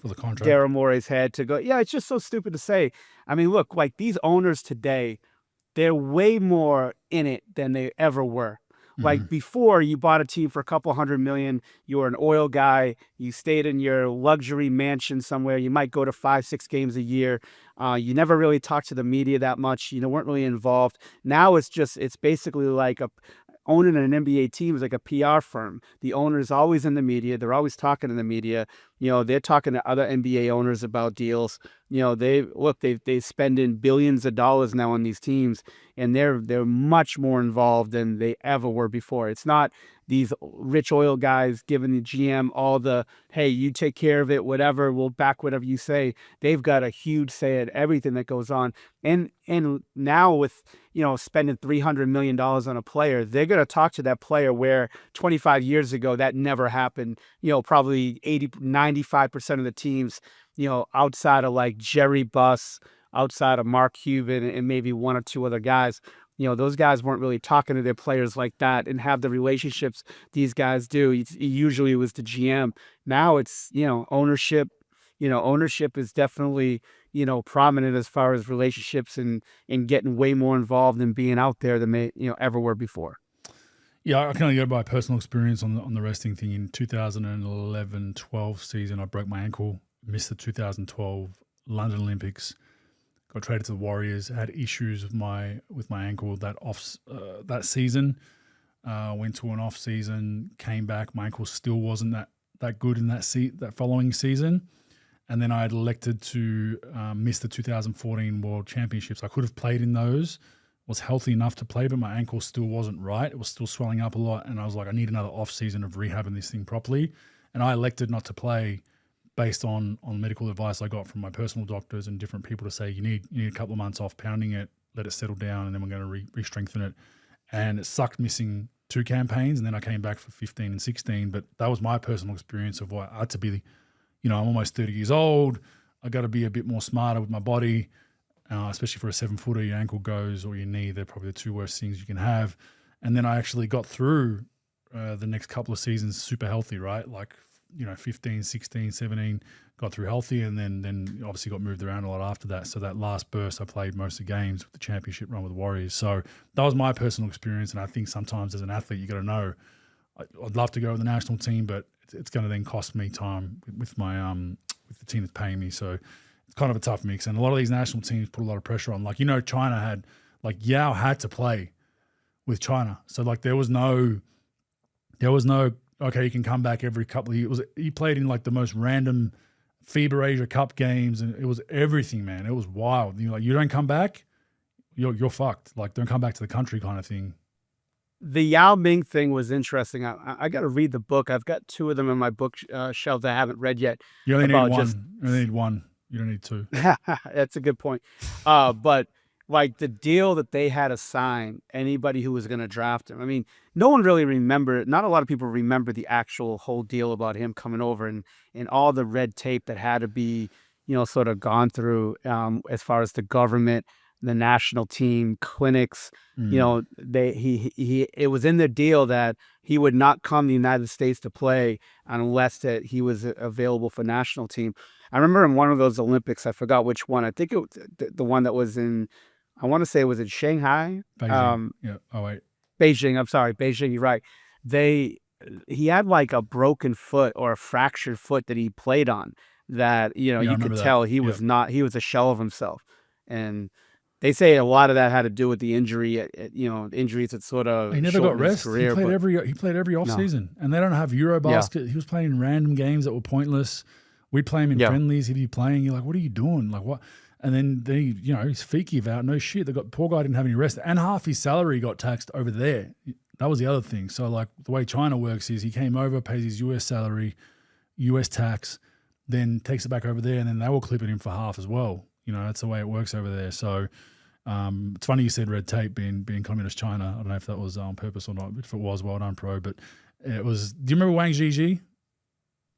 for the contract. Daryl Morey's head to go. Yeah, it's just so stupid to say. I mean, look, like these owners today, they're way more in it than they ever were. Like before, you bought a team for a couple $100 million. You were an oil guy. You stayed in your luxury mansion somewhere. You might go to 5-6 games a year. You never really talked to the media that much. You weren't really involved. Now it's basically like owning an NBA team is like a PR firm. The owner is always in the media. They're always talking to the media. They're talking to other NBA owners about deals. They spend in billions of dollars now on these teams, and they're much more involved than they ever were before. It's not these rich oil guys giving the GM all the, hey, you take care of it, whatever, we'll back whatever you say. They've got a huge say at everything that goes on. And now with, spending $300 million on a player, they're going to talk to that player where 25 years ago, that never happened. Probably 95% of the teams, outside of like Jerry Buss, outside of Mark Cuban and maybe one or two other guys, those guys weren't really talking to their players like that and have the relationships these guys do. Usually it was the GM. Now it's, ownership. Ownership is definitely, prominent as far as relationships and getting way more involved and being out there than they, ever were before. Yeah, I can only go by personal experience on the wrestling thing. In 2011-12 season, I broke my ankle, missed the 2012 London Olympics. Got traded to the Warriors. Had issues with my ankle that season. Went to an off season. Came back. My ankle still wasn't that good in that following season. And then I had elected to miss the 2014 World Championships. I could have played in those. Was healthy enough to play, but my ankle still wasn't right. It was still swelling up a lot, and I was like, I need another off season of rehabbing this thing properly. And I elected not to play based on medical advice I got from my personal doctors and different people to say, you need a couple of months off pounding it, let it settle down, and then we're going to re-strengthen it. And it sucked missing 2 campaigns, and then I came back for 15 and 16. But that was my personal experience of what I had to be, I'm almost 30 years old. I got to be a bit more smarter with my body, especially for a 7-footer. Your ankle goes or your knee, they're probably the 2 worst things you can have. And then I actually got through the next couple of seasons super healthy, right? Like, 15, 16, 17, got through healthy, and then obviously got moved around a lot after that. So that last burst, I played most of the games with the championship run with the Warriors. So that was my personal experience, and I think sometimes as an athlete, you got to know, I'd love to go with the national team, but it's going to then cost me time with my with the team that's paying me. So it's kind of a tough mix, and a lot of these national teams put a lot of pressure on. Like, China had, Yao had to play with China, so there was no okay, you can come back every couple of years. He played in the most random FIBA Asia Cup games, and it was everything, man. It was wild. You don't come back, you're fucked. Don't come back to the country kind of thing. The Yao Ming thing was interesting. I got to read the book. I've got 2 of them in my book shelves I haven't read yet. You only need one. You only need one. You don't need 2. That's a good point. But the deal that they had to sign, anybody who was going to draft him. I mean, no one really remembered. Not a lot of people remember the actual whole deal about him coming over and all the red tape that had to be, sort of gone through as far as the government, the national team, clinics. It was in the deal that he would not come to the United States to play unless that he was available for national team. I remember in one of those Olympics, I forgot which one. I think it was the one that was in, I want to say it was in Shanghai. Beijing. Yeah. Oh, wait. Beijing. I'm sorry. Beijing. You're right. He had a broken foot or a fractured foot that he played on that, you could tell he was not, he was a shell of himself. And they say a lot of that had to do with the injury, injuries that sort of he never got rest. Career, he played every off season, and they don't have Eurobasket. Yeah. He was playing in random games that were pointless. We'd play him in friendlies. He'd be playing. You're like, what are you doing? What? And then his feet give out. No shit. Poor guy didn't have any rest, and half his salary got taxed over there. That was the other thing. So the way China works is he came over, pays his US salary, US tax, then takes it back over there, and then they will clip it in for half as well. That's the way it works over there. So it's funny you said red tape being communist China. I don't know if that was on purpose or not. If it was, well done, pro. But it was. Do you remember Wang Zhizhi?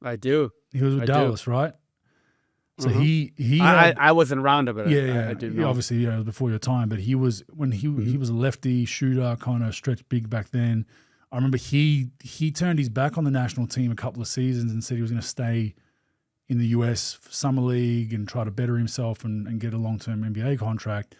I do. He was with Dallas, right? So I wasn't around it, but yeah, I do know. Obviously, it was before your time. But he was he was a lefty shooter, kind of stretched big back then. I remember he turned his back on the national team a couple of seasons and said he was going to stay in the US summer league and try to better himself and get a long-term NBA contract.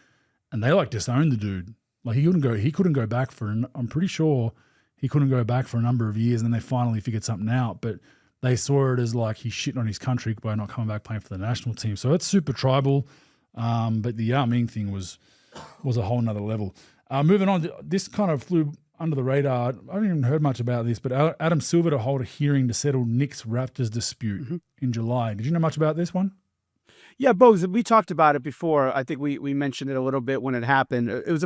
And they like disowned the dude. Like he couldn't go back I'm pretty sure he couldn't go back for a number of years, and then they finally figured something out. But they saw it as like he's shitting on his country by not coming back playing for the national team. So it's super tribal. But the Yao Ming thing was a whole nother level. Moving on, this kind of flew under the radar. I haven't even heard much about this, but Adam Silver to hold a hearing to settle Knicks-Raptors dispute in July. Did you know much about this one? Yeah, Bogues, we talked about it before. I think we mentioned it a little bit when it happened. It was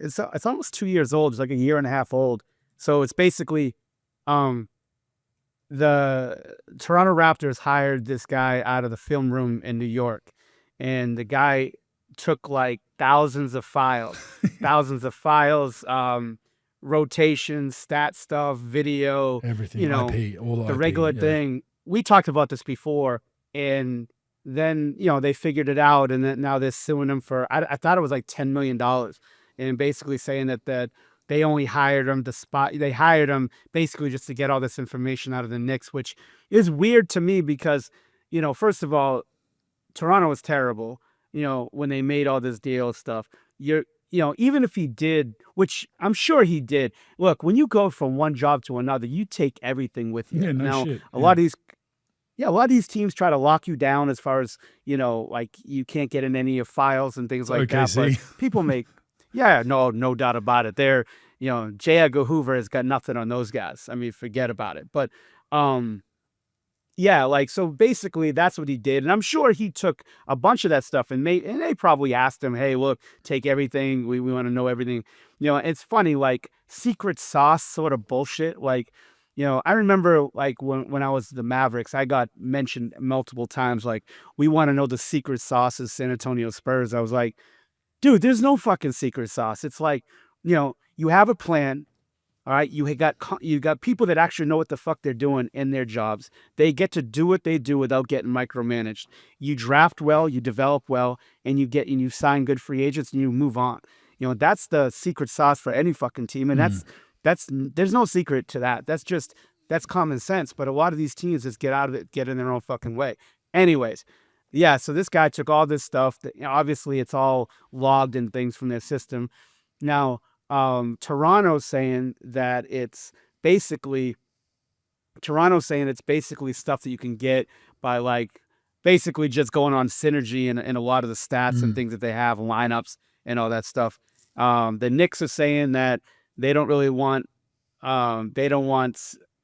it's almost 2 years old. It's like a year and a half old. So it's basically the Toronto Raptors hired this guy out of the film room in New York. And the guy took like thousands of files, rotations, stat stuff, video, Everything, IP, all the IP, regular thing. We talked about this before, and then, they figured it out, and then now they're suing him for, I thought it was like $10 million, and basically saying that they only hired him they hired him basically just to get all this information out of the Knicks, which is weird to me because, first of all, Toronto was terrible, when they made all this deal stuff. Even if he did, which I'm sure he did. Look, when you go from one job to another, you take everything with you. Yeah, no now, shit. a lot of these teams try to lock you down as far as, like you can't get in any of files and things like that. But people no doubt about it. They're, J. Edgar Hoover has got nothing on those guys. I mean, forget about it. But, so basically that's what he did. And I'm sure he took a bunch of that stuff and they probably asked him, hey, look, take everything. We want to know everything. It's funny, like secret sauce sort of bullshit. Like, I remember like when I was the Mavericks, I got mentioned multiple times, like, we want to know the secret sauce of San Antonio Spurs. I was like, dude, there's no fucking secret sauce. It's like, you have a plan. All right, you got people that actually know what the fuck they're doing in their jobs. They get to do what they do without getting micromanaged. You draft well, you develop well, and you sign good free agents and you move on. That's the secret sauce for any fucking team, and that's there's no secret to that. That's common sense. But a lot of these teams just get out of it, get in their own fucking way. Anyways, yeah. So this guy took all this stuff. That, obviously, it's all logged in things from their system. Now, Toronto's saying that it's basically stuff that you can get by like basically just going on synergy and a lot of the stats and things that they have, lineups and all that stuff. The Knicks are saying that they don't really want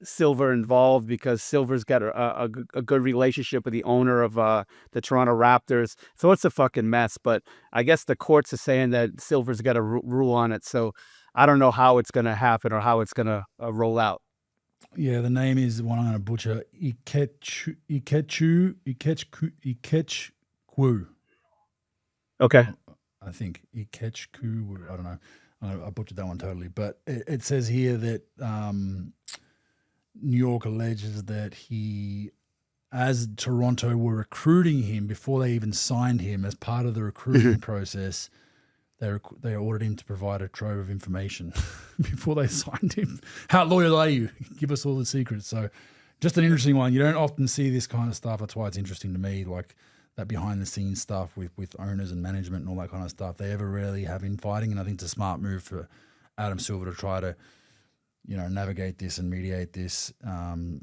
Silver involved because Silver's got a good relationship with the owner of the Toronto Raptors. So it's a fucking mess. But I guess the courts are saying that Silver's got a rule on it. So I don't know how it's going to happen or how it's going to roll out. Yeah, the name is one I'm going to butcher. Ikechukwu. Okay. I think Ikechukwu. I don't know. I butchered that one totally. But it says here that New York alleges that as Toronto were recruiting him before they even signed him, as part of the recruiting process, they ordered him to provide a trove of information before they signed him. How loyal are you? Give us all the secrets. So just an interesting one. You don't often see this kind of stuff. That's why it's interesting to me, like that behind-the-scenes stuff with owners and management and all that kind of stuff. They ever rarely have infighting, and I think it's a smart move for Adam Silver to try to navigate this and mediate this,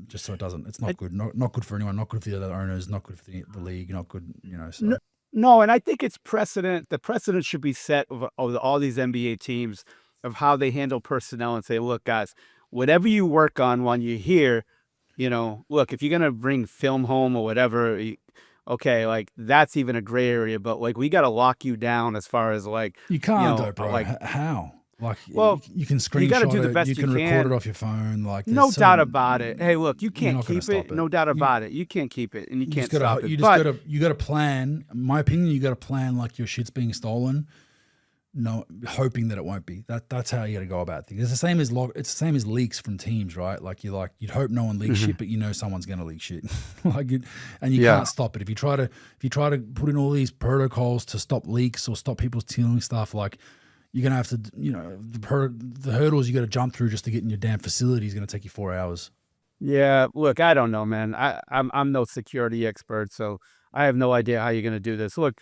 just so it's not good. Not good for anyone, not good for the other owners, not good for the league, not good, so. No, and I think it's precedent. The precedent should be set of all these NBA teams of how they handle personnel and say, look, guys, whatever you work on when you're here, look, if you're going to bring film home or whatever, okay, like that's even a gray area, but like we got to lock you down as far as like. You can't though, bro. Like, how? Like, well, you can screenshot you gotta do the best you can record it off your phone. Like, no doubt about it. Hey, look, you can't keep it. No doubt about it. You can't keep it, and you can't stop it. You got to plan. In my opinion, you got to plan like your shit's being stolen. No, hoping that it won't be. That's how you got to go about things. It's the same as leaks from teams, right? Like you'd hope no one leaks shit, but someone's gonna leak shit. And you can't stop it. If you try to put in all these protocols to stop leaks or stop people stealing stuff, like. You're going to have to, the hurdles you got to jump through just to get in your damn facility is going to take you 4 hours. Yeah, look, I don't know, man. I'm no security expert, so I have no idea how you're gonna do this. Look,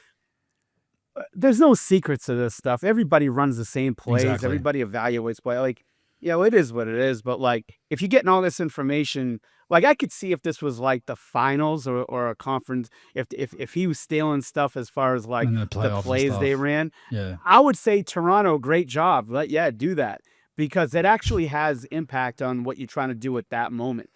there's no secrets to this stuff. Everybody runs the same plays. Exactly. Everybody evaluates play. Like, it is what it is. But like, if you're getting all this information, like I could see if this was like the finals or a conference, if he was stealing stuff as far as like And the the playoffs and plays they stuff. ran, Yeah. I would say Toronto, great job. But yeah, do that because it actually has impact on what you're trying to do at that moment.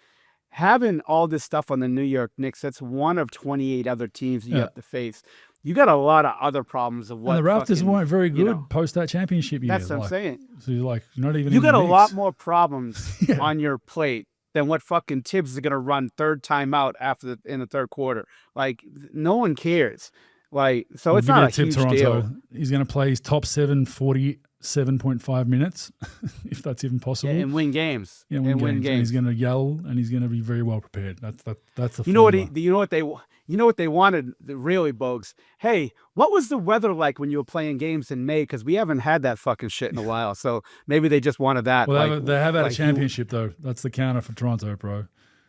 Having all this stuff on the New York Knicks, that's one of 28 other teams you Yeah. have to face. You got a lot of other problems of what And the Raptors fucking, weren't very you good know, post that championship year. that's what I'm saying. So you're like, you're not even You in got the a lot mix. more problems Yeah. on your plate than what fucking Tibbs is gonna run third timeout in the third quarter. Like no one cares. Like so, I'll it's give not you a tip, huge Toronto. deal. He's going to play his top 47.5 minutes, if that's even possible. Yeah, and win games. Yeah, and win And games. he's going to yell, and he's going to be very well prepared. That's the You know what? formula. You know what they wanted, really, Bogues. Hey, what was the weather like when you were playing games in May? Because we haven't had that fucking shit in a while. So maybe they just wanted that. Well, they have had like a championship, though. That's the counter for Toronto, bro.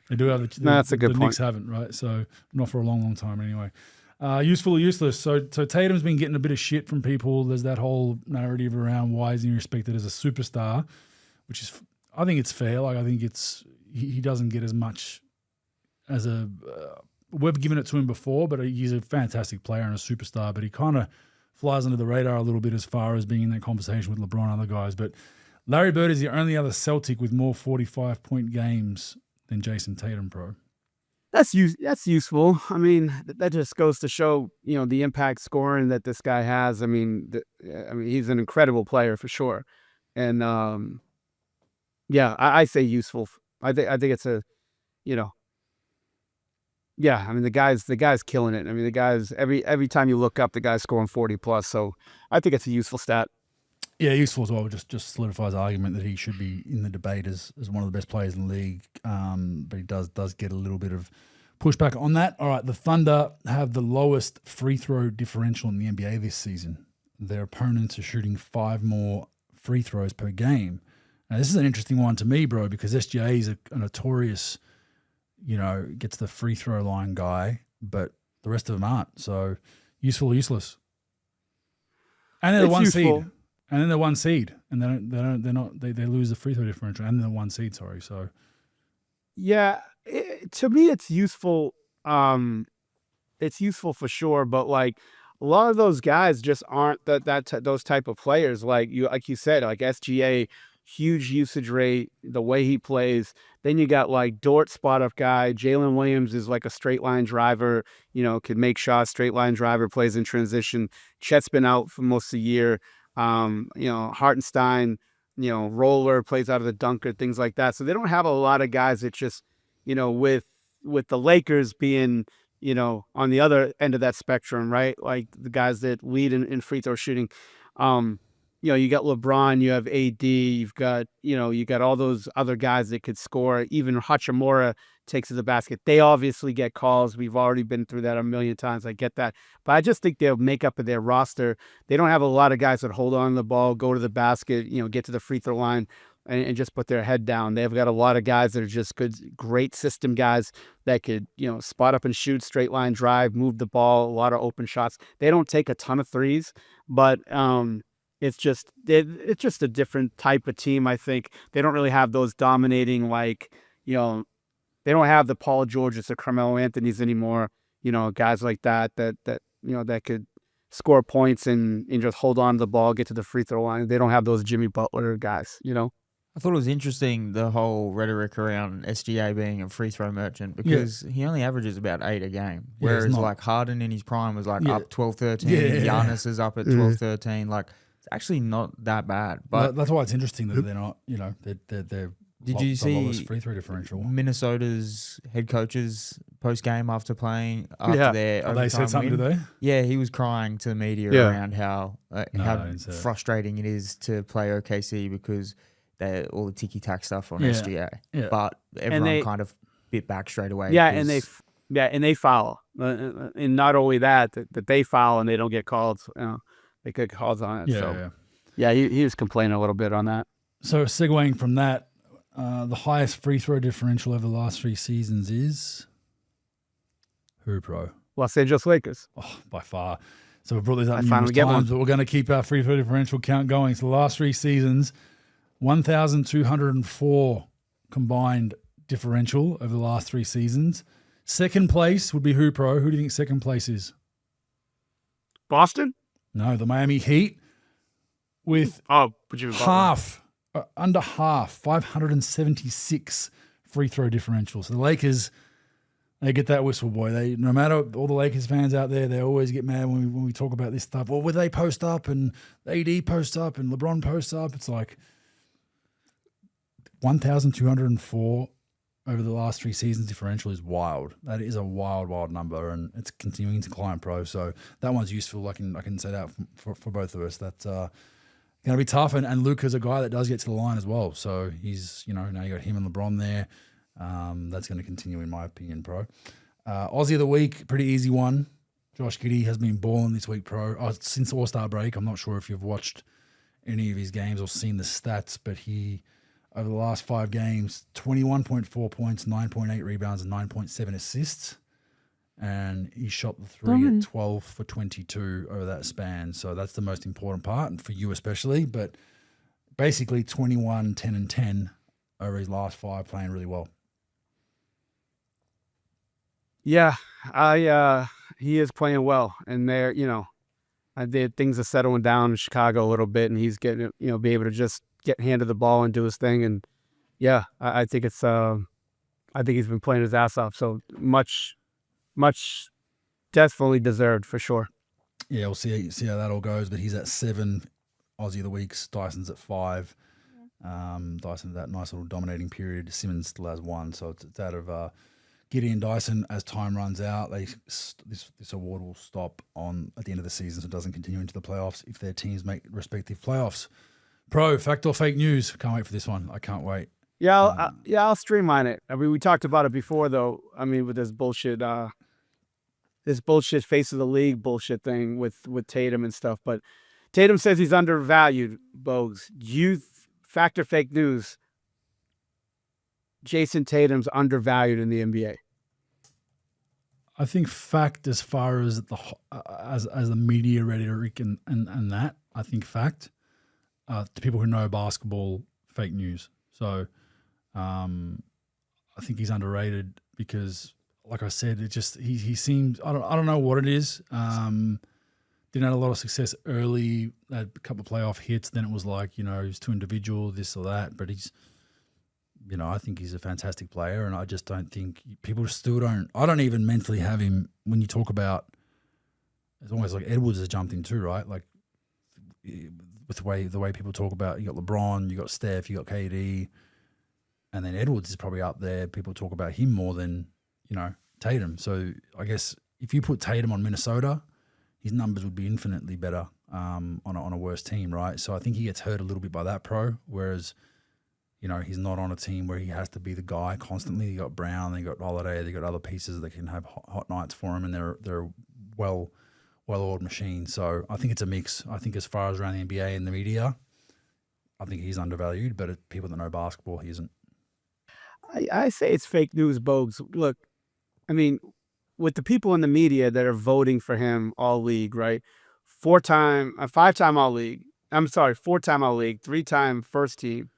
They do have No, that's a good the point. Knicks haven't, right? So not for a long, long time anyway. Useful or useless. So Tatum's been getting a bit of shit from people. There's that whole narrative around why isn't he respected as a superstar, which is, I think it's fair. Like I think he doesn't get as much as a. We've given it to him before, but he's a fantastic player and a superstar. But he kind of flies under the radar a little bit as far as being in that conversation with LeBron and other guys. But Larry Bird is the only other Celtic with more 45-point games than Jayson Tatum, bro. That's useful. I mean, that just goes to show, the impact scoring that this guy has. I mean, he's an incredible player for sure. And yeah, I say useful. I think it's a, yeah. I mean, the guy's killing it. I mean, the guy's every time you look up, the guy's scoring 40 plus. So I think it's a useful stat. Yeah, useful as well. Just solidifies the argument that he should be in the debate as one of the best players in the league. But he does get a little bit of pushback on that. All right, the Thunder have the lowest free throw differential in the NBA this season. Their opponents are shooting 5 more free throws per game. Now, this is an interesting one to me, bro, because SGA is a notorious, gets the free throw line guy, but the rest of them aren't. So useful or useless. And they're the It's one useful. seed. And then they're 1 seed, and they lose the free throw differential, and they're 1 seed. Sorry, so Yeah, to me, it's useful. It's useful for sure, but like a lot of those guys just aren't those type of players. Like you said, like SGA, huge usage rate, the way he plays. Then you got like Dort, spot up guy. Jalen Williams is like a straight line driver. Could make shots, straight line driver, plays in transition. Chet's been out for most of the year. Hartenstein, roller, plays out of the dunker, things like that. So they don't have a lot of guys that just, with the Lakers being, on the other end of that spectrum, right? Like the guys that lead in free throw shooting. You got LeBron, you have AD, you've got, you got all those other guys that could score. Even Hachimura takes to the basket. They obviously get calls. We've already been through that a million times. I get that. But I just think their makeup of their roster, they don't have a lot of guys that hold on to the ball, go to the basket, get to the free throw line and just put their head down. They've got a lot of guys that are just great system guys that could, spot up and shoot, straight line drive, move the ball, a lot of open shots. They don't take a ton of threes, but it's just a different type of team. I think they don't really have those dominating, like, they don't have the Paul Georges or Carmelo Anthony's anymore. Guys like that could score points and just hold on to the ball, get to the free throw line. They don't have those Jimmy Butler guys. I thought it was interesting, the whole rhetoric around SGA being a free throw merchant, because he only averages about 8 a game. Whereas like Harden in his prime was like up 12-13. Giannis is up at 12-13. Like, it's actually not that bad. But that's why it's interesting that they're not, they're did you the see lowest free throw differential. Minnesota's head coach's post game after playing their They overtime said something, win? did they? Yeah, he was crying to the media Yeah. around how I didn't see it. frustrating it is to play OKC because they're all the ticky tack stuff on Yeah. SGA. Yeah. But everyone they- kind of bit back straight away. Yeah, and 'cause- they foul. And not only that they foul and they don't get called. They get calls on it. Yeah, so yeah. yeah, he was complaining a little bit on that. So segueing from that, The highest free throw differential over the last 3 seasons is who, pro? Los Angeles Lakers. Oh, by far. So we brought this up I numerous finally get one. times, but we're going to keep our free throw differential count going. So the last 3 seasons, 1,204 combined differential over the last 3 seasons. Second place would be who, pro? Who do you think second place is? Boston? No, the Miami Heat with would you half, under half, 576 free throw differential. So the Lakers, they get that whistle, boy. They, no matter all the Lakers fans out there, they always get mad when we talk about this stuff. Well, would they post up and AD post up and LeBron post up? It's like 1,204 over the last 3 seasons differential is wild. That is a wild number, and it's continuing to climb, pro. So that one's useful. I can say that for both of us. That's going to be tough. And Luka's a guy that does get to the line as well. So he's, now you got him and LeBron there. That's going to continue, in my opinion, pro. Aussie of the week, pretty easy one. Josh Giddey has been balling this week, pro. Since All-Star break. I'm not sure if you've watched any of his games or seen the stats, but he, over the last 5 games, 21.4 points, 9.8 rebounds, and 9.7 assists. And he shot the 3 at 12 for 22 over that span. So that's the most important part, and for you especially. But basically 21, 10, and 10 over his last 5, playing really well. Yeah, he is playing well, and things are settling down in Chicago a little bit, and he's getting, be able to just get handed the ball and do his thing. And yeah, I think it's, I think he's been playing his ass off. So much definitely deserved for sure. Yeah, we'll see how that all goes. But he's at 7 Aussie of the weeks. Dyson's at 5. Dyson, that nice little dominating period. Simmons still has 1, so it's out of Giddey and Dyson. As time runs out, this award will stop at the end of the season, so it doesn't continue into the playoffs if their teams make respective playoffs. Pro, fact or fake news? Can't wait for this one. I can't wait. Yeah, I'll streamline it. I mean, we talked about it before, though. I mean, with this bullshit face of the league bullshit thing with Tatum and stuff. But Tatum says he's undervalued. Bogues, fact or fake news? Jayson Tatum's undervalued in the NBA. I think fact, as far as the media rhetoric and that. I think fact. To people who know basketball, fake news. So I think he's underrated because, like I said, it just he seems, I don't know what it is. Didn't have a lot of success early, had a couple of playoff hits. Then it was like, he's too individual, this or that. But he's, I think he's a fantastic player, and I just don't think people still don't. I don't even mentally have him when you talk about. It's almost like Edwards has jumped in too, right? Like with the way people talk about, you got LeBron, you got Steph, you got KD, and then Edwards is probably up there. People talk about him more than Tatum. So I guess if you put Tatum on Minnesota, his numbers would be infinitely better on a worse team, right? So I think he gets hurt a little bit by that, pro. Whereas, he's not on a team where he has to be the guy constantly. You got Brown, you got Holiday, you got other pieces that can have hot nights for him, and they're well-oiled machine. So I think it's a mix. I think as far as around the NBA and the media, I think he's undervalued, but people that know basketball, he isn't. I say it's fake news, Bogues. Look, I mean, with the people in the media that are voting for him all league, right? 5-time all league. I'm sorry, 4-time all league, 3-time first team,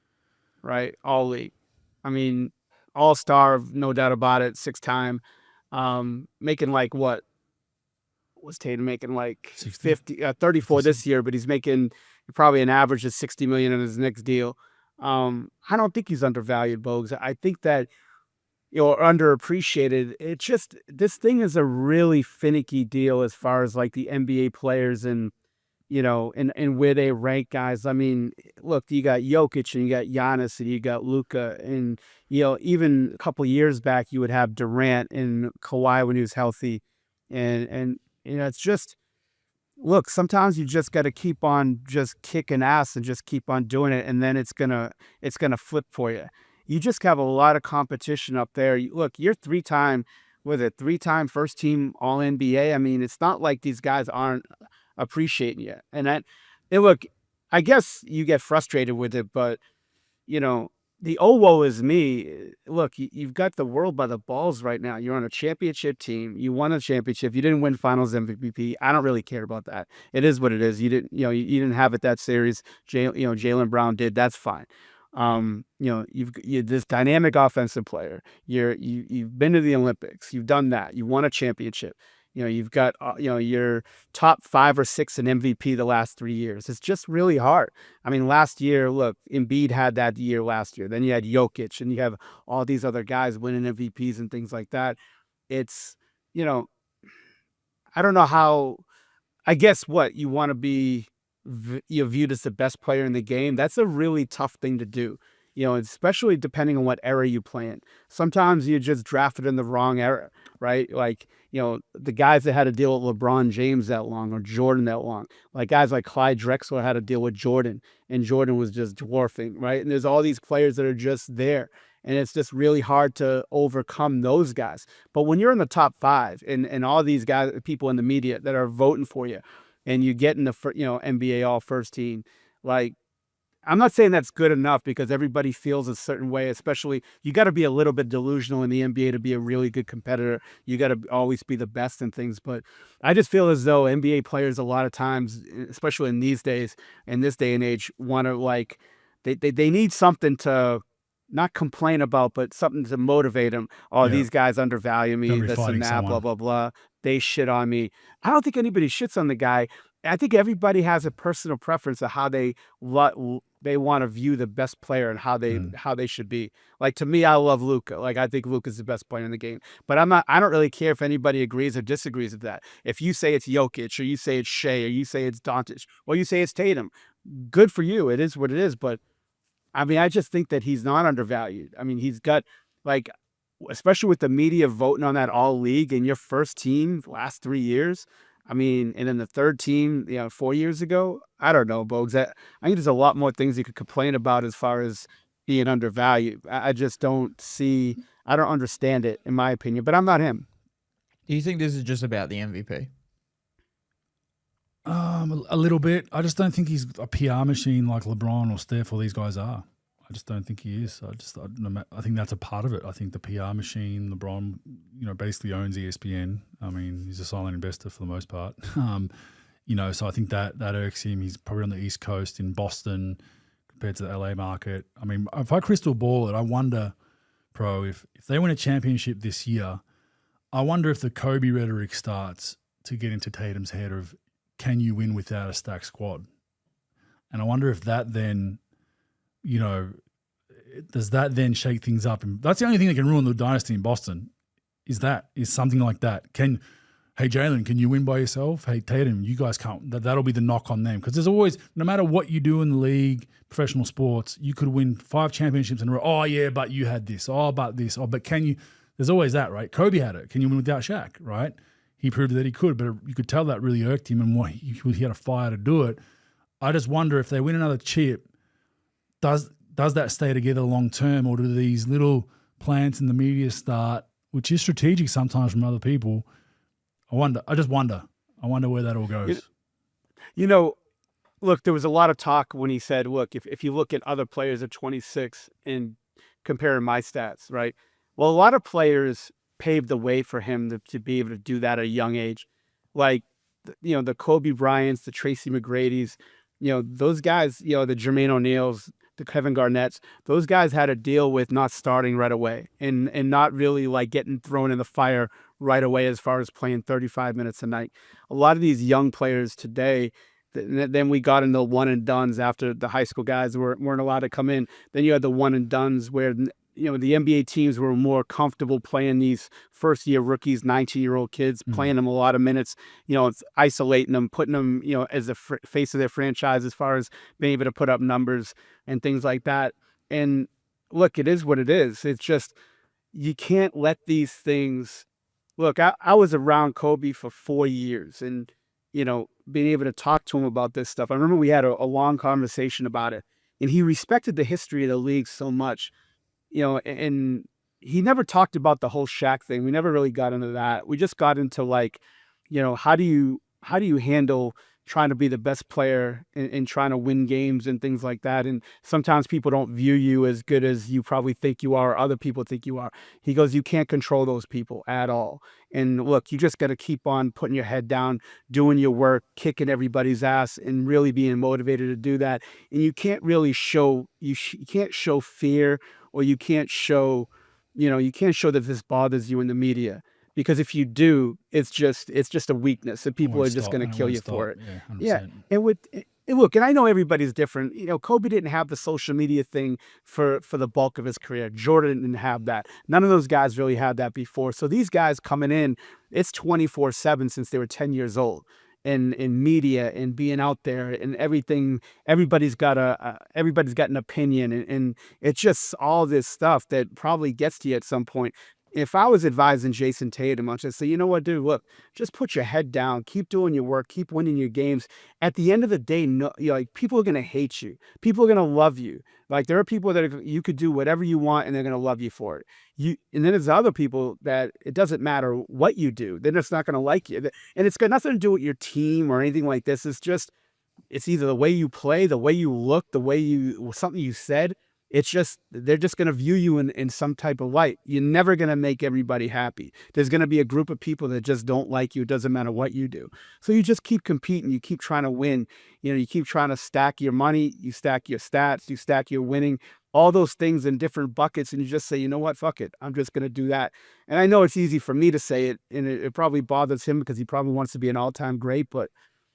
right? All league. I mean, all-star, no doubt about it, 6-time. Making like what? Was Tatum making like 34 this year, but he's making probably an average of $60 million in his next deal. I don't think he's undervalued, Bogues. I think that underappreciated. It's just, this thing is a really finicky deal as far as like the NBA players and and where they rank guys. I mean, look, you got Jokic and you got Giannis and you got Luka, and even a couple of years back you would have Durant and Kawhi when he was healthy, and it's just, look, sometimes you just got to keep on just kicking ass and just keep on doing it, and then it's gonna flip for you. You just have a lot of competition up there. Look, you're 3-time first team All NBA. I mean, it's not like these guys aren't appreciating you. And look, I guess you get frustrated with it, but the oh woe is me. Look, you've got the world by the balls right now. You're on a championship team. You won a championship. You didn't win Finals MVP. I don't really care about that. It is what it is. You didn't, you didn't have it that series. Jaylen Brown did. That's fine. You're this dynamic offensive player. You've been to the Olympics. You've done that. You won a championship. You've got, your top 5 or 6 in MVP the last 3 years. It's just really hard. I mean, last year, look, Embiid had that year last year. Then you had Jokic and you have all these other guys winning MVPs and things like that. It's, I don't know how, I guess what you want to be, you're viewed as the best player in the game. That's a really tough thing to do. Especially depending on what era you play in. Sometimes you're just drafted in the wrong era, right? Like, the guys that had to deal with LeBron James that long or Jordan that long, like guys like Clyde Drexler had to deal with Jordan, and Jordan was just dwarfing, right? And there's all these players that are just there, and it's just really hard to overcome those guys. But when you're in the top 5 and all these guys, people in the media that are voting for you, and you get in the NBA All First Team, like, I'm not saying that's good enough because everybody feels a certain way, especially you got to be a little bit delusional in the NBA to be a really good competitor. You got to always be the best in things. But I just feel as though NBA players a lot of times, especially in these days, in this day and age, want to they need something to not complain about, but something to motivate them. Oh, these guys undervalue me, this and that, blah, blah, blah. They shit on me. I don't think anybody shits on the guy. I think everybody has a personal preference of how they want to view the best player and how they should be. Like, to me, I love Luka. Like, I think Luka's the best player in the game. But I don't really care if anybody agrees or disagrees with that. If you say it's Jokic, or you say it's Shea, or you say it's Doncic, or you say it's Tatum, good for you. It is what it is. But I mean, I just think that he's not undervalued. I mean, he's got, like, especially with the media voting on that all league in your first team last 3 years. I mean, and then the third team, 4 years ago, I don't know, Bogues. I think there's a lot more things you could complain about as far as being undervalued. I just don't understand it, in my opinion, but I'm not him. Do you think this is just about the MVP? A little bit. I just don't think he's a PR machine like LeBron or Steph or these guys are. I just don't think he is. I think that's a part of it. I think the PR machine, LeBron, basically owns ESPN. I mean, he's a silent investor for the most part. So I think that irks him. He's probably on the East Coast in Boston compared to the LA market. I mean, if I crystal ball it, I wonder, if they win a championship this year, I wonder if the Kobe rhetoric starts to get into Tatum's head of, can you win without a stacked squad? And I wonder if that then, does that then shake things up? And that's the only thing that can ruin the dynasty in Boston is something like that. Hey, Jaylen, can you win by yourself? Hey, Tatum, you guys can't. That'll be the knock on them. Because there's always, no matter what you do in the league, professional sports, you could win 5 championships in a row. Oh, yeah, but you had this. Oh, but this. Oh, but can you? There's always that, right? Kobe had it. Can you win without Shaq, right? He proved that he could, but you could tell that really irked him and he had a fire to do it. I just wonder if they win another chip, does that stay together long term, or do these little plants in the media start, which is strategic sometimes from other people? I just wonder. I wonder where that all goes. Look, there was a lot of talk when he said, look, if you look at other players at 26 and comparing my stats, right? Well, a lot of players paved the way for him to be able to do that at a young age. Like, the Kobe Bryants, the Tracy McGrady's, those guys, the Jermaine O'Neals, the Kevin Garnett's, those guys had to deal with not starting right away and not really like getting thrown in the fire right away as far as playing 35 minutes a night. A lot of these young players today, then we got into one and dones after the high school guys weren't allowed to come in. Then you had the one and dones where the NBA teams were more comfortable playing these first-year rookies, 19-year-old kids, playing them a lot of minutes, isolating them, putting them, as the face of their franchise as far as being able to put up numbers and things like that. And look, it is what it is. It's just, you can't let these things... Look, I was around Kobe for 4 years and, being able to talk to him about this stuff. I remember we had a long conversation about it, and he respected the history of the league so much. And he never talked about the whole Shaq thing. We never really got into that. We just got into how do you handle trying to be the best player and trying to win games and things like that. And sometimes people don't view you as good as you probably think you are, or other people think you are. He goes, you can't control those people at all. And look, you just got to keep on putting your head down, doing your work, kicking everybody's ass, and really being motivated to do that. And you can't really show, you can't show fear, or you can't show, you can't show that this bothers you in the media. Because if you do, it's just a weakness, and people are just going to kill you for it. Yeah, 100%. And look, and I know everybody's different. Kobe didn't have the social media thing for the bulk of his career. Jordan didn't have that. None of those guys really had that before. So these guys coming in, it's 24/7 since they were 10 years old. In media and being out there and everything, everybody's got an opinion, and it's just all this stuff that probably gets to you at some point. If I was advising Jayson Tatum, I'd just say, you know what, dude, look, just put your head down, keep doing your work, keep winning your games. At the end of the day, people are going to hate you. People are going to love you. Like, there are people that you could do whatever you want and they're going to love you for it. And then there's other people that it doesn't matter what you do. They're just not going to like you. And it's got nothing to do with your team or anything like this. It's either the way you play, the way you look, something you said. It's just, they're just going to view you in some type of light. You're never going to make everybody happy. There's going to be a group of people that just don't like you. It doesn't matter what you do. So you just keep competing. You keep trying to win. You keep trying to stack your money. You stack your stats. You stack your winning. All those things in different buckets. And you just say, you know what? Fuck it. I'm just going to do that. And I know it's easy for me to say it. And it probably bothers him because he probably wants to be an all-time great. But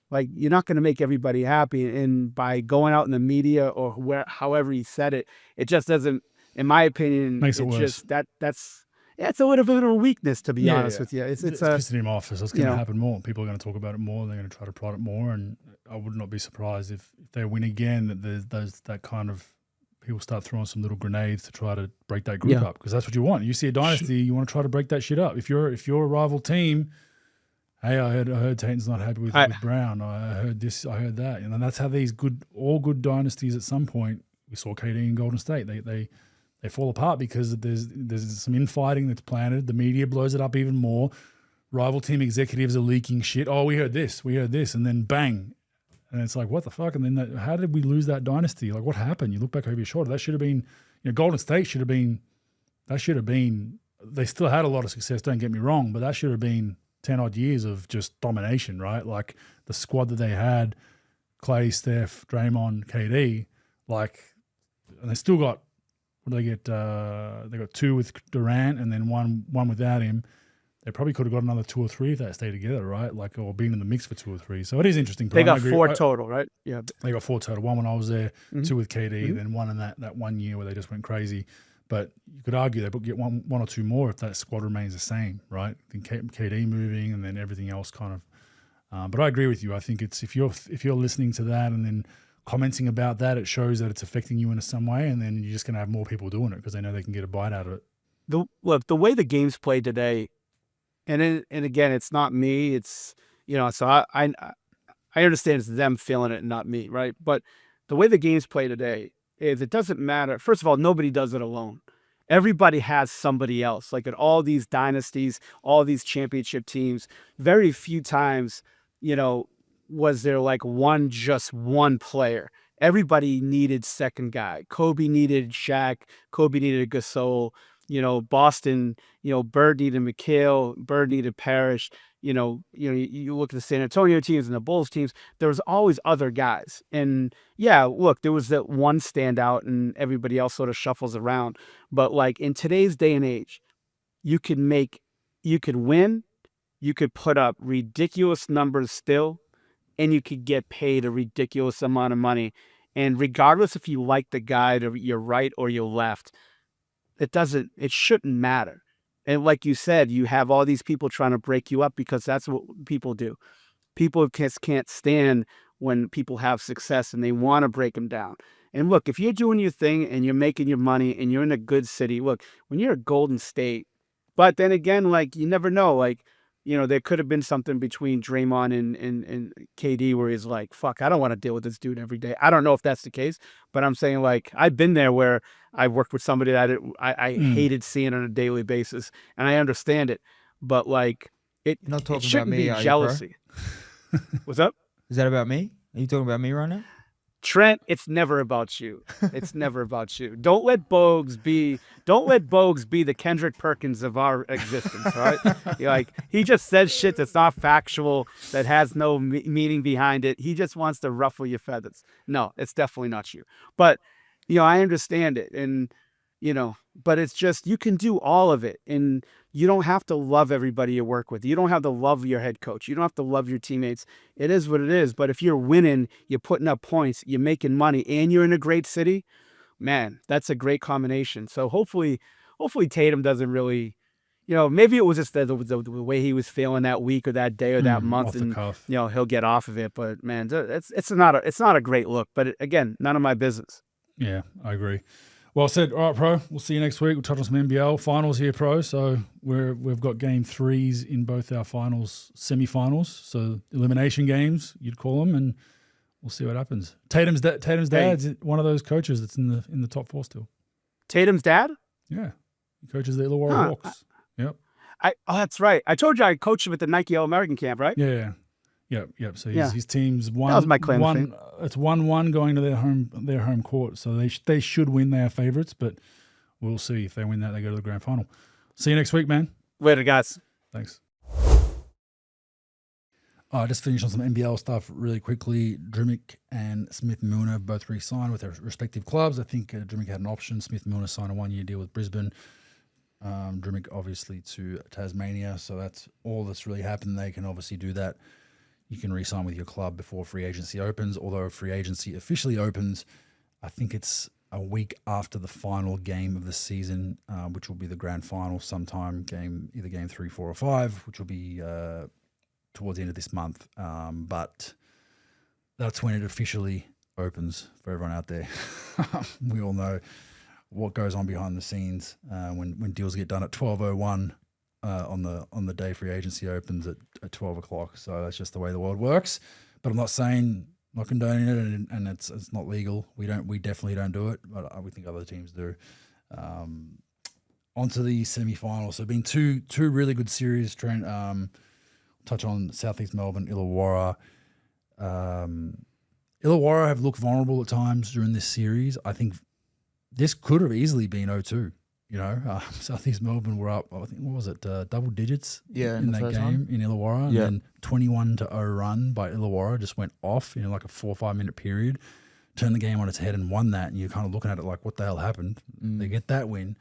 like, you're not going to make everybody happy. And by going out in the media or however he said it, it just doesn't, in my opinion, Makes it worse. Just it's a little bit of a weakness, to be honest with you. It's pissing him off. So it's going to happen more. People are going to talk about it more. They're going to try to prod it more. And I would not be surprised if they win again, that there's that kind of, people start throwing some little grenades to try to break that group up, because that's what you want. You see a dynasty, you want to try to break that shit up. If you're a rival team, hey, I heard Tatum's not happy with Brown. I heard this, I heard that. And that's how these all good dynasties at some point, we saw KD in Golden State. They fall apart because there's some infighting that's planted. The media blows it up even more. Rival team executives are leaking shit. Oh, we heard this. And then bang. And it's like, what the fuck? And then how did we lose that dynasty? Like, what happened? You look back over your shoulder. That should have been, Golden State should have been, they still had a lot of success, don't get me wrong, but that should have been 10 odd years of just domination, right? Like, the squad that they had, Clay, Steph, Draymond, KD, and they still got, what do they get? They got 2 with Durant and then one without him. They probably could have got another 2 or 3 if they stayed together, right? Or been in the mix for 2 or 3. So it is interesting. They got 4 total, right? Yeah. They got 4 total. 1 when I was there, 2 with KD, then 1 in that 1 year where they just went crazy. But you could argue they would get one or 2 more if that squad remains the same, right? Then KD moving and then everything else kind of. But I agree with you. I think it's if you're listening to that and then commenting about that, it shows that it's affecting you in some way, and then you're just going to have more people doing it because they know they can get a bite out of it. The way the game's played today, and again, it's not me. It's so I understand it's them feeling it and not me, right? But the way the game's played today is it doesn't matter. First of all, nobody does it alone. Everybody has somebody else. Like, at all these dynasties, all these championship teams, very few times, was there like just one player. Everybody needed second guy. Kobe needed Shaq. Kobe needed Gasol. Boston, Bird needed McHale. Bird needed Parrish. You look at the San Antonio teams and the Bulls teams, there was always other guys. And yeah, look, there was that one standout and everybody else sort of shuffles around. But like, in today's day and age, you could win, you could put up ridiculous numbers still, and you could get paid a ridiculous amount of money. And regardless if you like the guy to your right or your left, it shouldn't matter. And like you said, you have all these people trying to break you up because that's what people do. People just can't stand when people have success and they want to break them down. And look, if you're doing your thing and you're making your money and you're in a good city, look, when you're at Golden State, but then again, like, you never know, like, there could have been something between Draymond and KD where he's like, fuck, I don't want to deal with this dude every day. I don't know if that's the case, but I'm saying, like, I've been there where I worked with somebody that I hated seeing on a daily basis, and I understand it. But, like, it You're not talking shouldn't about me, be are you, bro? jealousy. What's up? Is that about me? Are you talking about me right now? Trent, it's never about you. It's never about you. Don't let Bogues be the Kendrick Perkins of our existence, all right? Like, he just says shit that's not factual, that has no meaning behind it. He just wants to ruffle your feathers. No, it's definitely not you. But, I understand it. And, but it's just, you can do all of it. And you don't have to love everybody you work with. You don't have to love your head coach. You don't have to love your teammates. It is what it is. But if you're winning, you're putting up points, you're making money, and you're in a great city, man, that's a great combination. So hopefully Tatum doesn't really, maybe it was just the way he was feeling that week or that day or that month, and he'll get off of it. But man, it's not a great look. But again, none of my business. Yeah, I agree. Well said. All right, Pro. We'll see you next week. We'll touch on some NBL finals here, Pro. So we've got game 3s in both our finals, semifinals. So elimination games, you'd call them, and we'll see what happens. Tatum's dad's one of those coaches that's in the top 4 still. Tatum's dad? Yeah, he coaches the Illawarra Hawks. Yep. That's right. I told you I coached him at the Nike All-American camp, right? Yeah. Yep. So his team's won. That was my claim to fame. It's 1-1 going to their home court. So they should win. They are favourites, but we'll see if they win that. They go to the grand final. See you next week, man. Later, guys. Thanks. Just finish on some NBL stuff really quickly. Drimmick and Smith-Milner both re-signed with their respective clubs. I think Drimmick had an option. Smith-Milner signed a 1-year deal with Brisbane. Drimmick obviously to Tasmania. So that's all that's really happened. They can obviously do that. You can re-sign with your club before free agency opens. Although free agency officially opens, I think it's a week after the final game of the season, which will be the grand final sometime, either game 3, 4, or 5, which will be towards the end of this month. But that's when it officially opens for everyone out there. We all know what goes on behind the scenes when deals get done at 12:01. On the day free agency opens at 12 o'clock. So that's just the way the world works. But I'm not condoning it, and it's not legal. We definitely don't do it, but we think other teams do. Onto the semi-finals. So been two really good series. Trent, touch on Southeast Melbourne, Illawarra. Illawarra have looked vulnerable at times during this series. I think this could have easily been 0-2. Southeast Melbourne were up, I think, what was it, double digits in that game in Illawarra. Yeah. And then 21-0 run by Illawarra just went off in like a 4 or 5 minute period, turned the game on its head and won that. And you're kind of looking at it like, what the hell happened? They get that win.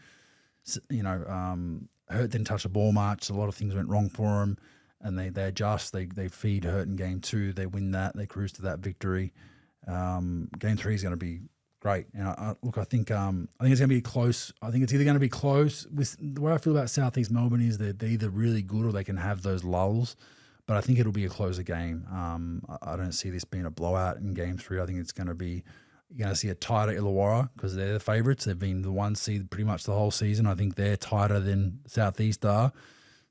Hurt didn't touch the ball much. A lot of things went wrong for them. And they adjust. They feed Hurt in game 2. They win that. They cruise to that victory. Game 3 is going to be great. And I think it's going to be close. I think it's either going to be close. With the way I feel about Southeast Melbourne is they're either really good or they can have those lulls. But I think it'll be a closer game. I don't see this being a blowout in game 3. I think it's going to be, you're going to see a tighter Illawarra because they're the favourites. They've been the 1 seed pretty much the whole season. I think they're tighter than Southeast are.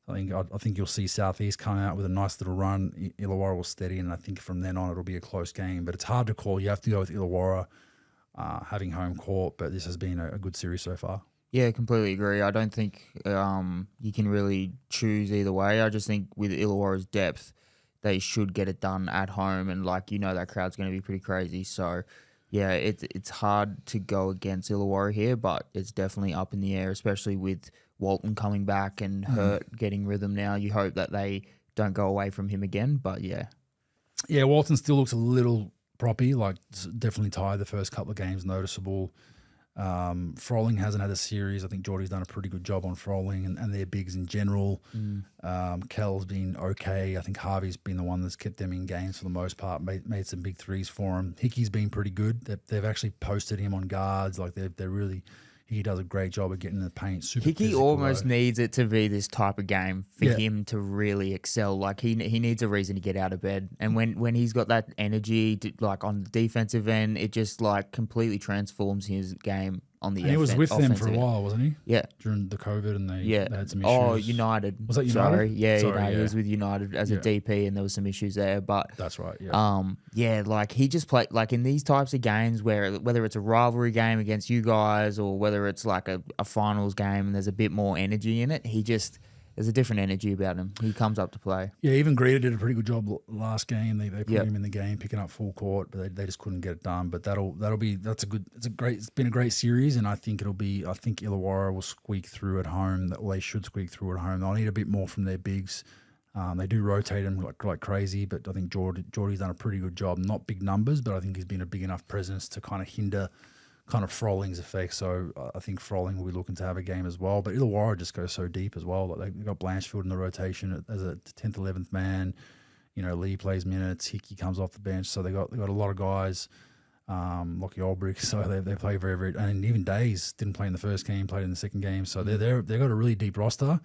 I think you'll see Southeast come out with a nice little run. Illawarra will steady, and I think from then on it'll be a close game. But it's hard to call. You have to go with Illawarra having home court, but this has been a good series so far. Yeah, completely agree. I don't think you can really choose either way. I just think with Illawarra's depth, they should get it done at home, and that crowd's going to be pretty crazy. So, yeah, it's hard to go against Illawarra here, but it's definitely up in the air, especially with Walton coming back and Hurt getting rhythm now. You hope that they don't go away from him again, but yeah. Yeah, Walton still looks a little proppy, definitely tired the first couple of games, noticeable. Froling hasn't had a series. I think Geordie's done a pretty good job on Froling and their bigs in general. Kell's been okay. I think Harvey's been the one that's kept them in games for the most part, made some big threes for him. Hickey's been pretty good. They've actually posted him on guards. They're really... He does a great job of getting in the paint. Hickey almost needs it to be this type of game for him to really excel. He needs a reason to get out of bed. And when he's got that energy on the defensive end, it just completely transforms his game on the And he was with them for a end. while, wasn't he? Yeah. During the COVID and they had some issues. Oh, United. Was that United? Sorry. Yeah, he was with United as a DP and there was some issues there. But that's right, yeah. He just played in these types of games whether it's a rivalry game against you guys or whether it's a finals game and there's a bit more energy in it, there's a different energy about him. He comes up to play. Yeah, even Greer did a pretty good job last game. They put Yep. him in the game, picking up full court, but they just couldn't get it done. But it's been a great series, and I think Illawarra will squeak through at home. They should squeak through at home. They'll need a bit more from their bigs. They do rotate him like crazy, but I think Geordie's done a pretty good job. Not big numbers, but I think he's been a big enough presence to kind of hinder kind of Frolling's effect. So I think Frolling will be looking to have a game as well. But Illawarra just goes so deep as well. Like they've got Blanchfield in the rotation as a 10th, 11th man. You know, Lee plays minutes. Hickey comes off the bench. So they got a lot of guys. Lockie Olbrich. So they play very, very. And even Days didn't play in the first game, played in the second game. So they've got a really deep roster,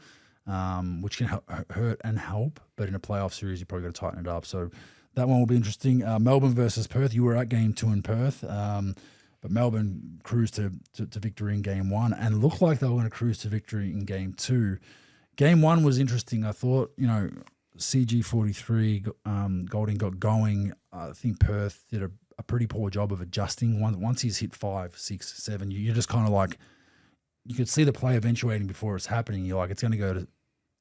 which can hurt and help. But in a playoff series, you probably got to tighten it up. So that one will be interesting. Melbourne versus Perth. You were at game 2 in Perth. But Melbourne cruised to victory in game 1 and looked like they were going to cruise to victory in game 2. Game 1 was interesting. I thought, CG43, Golding got going. I think Perth did a pretty poor job of adjusting. Once he's hit 5, 6, 7, you're just kind of like, you could see the play eventuating before it's happening. You're like, it's going to go to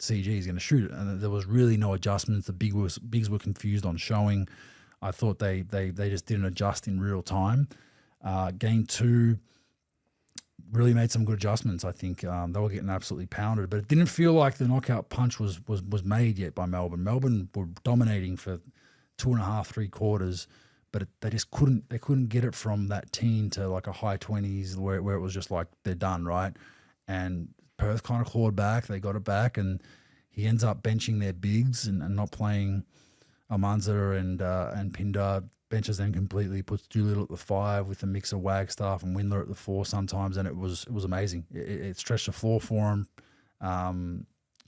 CG, he's going to shoot it. And there was really no adjustments. The bigs were confused on showing. I thought they just didn't adjust in real time. Game 2 really made some good adjustments. I think they were getting absolutely pounded, but it didn't feel like the knockout punch was made yet by Melbourne. Melbourne were dominating for 2.5, 3 quarters, but they just couldn't get it from that teen to like a high 20s where it was just like they're done, right? And Perth kind of clawed back. They got it back, and he ends up benching their bigs and not playing Almanza and Pinder. Benches them completely, puts Doolittle at the 5 with a mix of Wagstaff and Windler at the 4 sometimes, and it was amazing. It stretched the floor for him.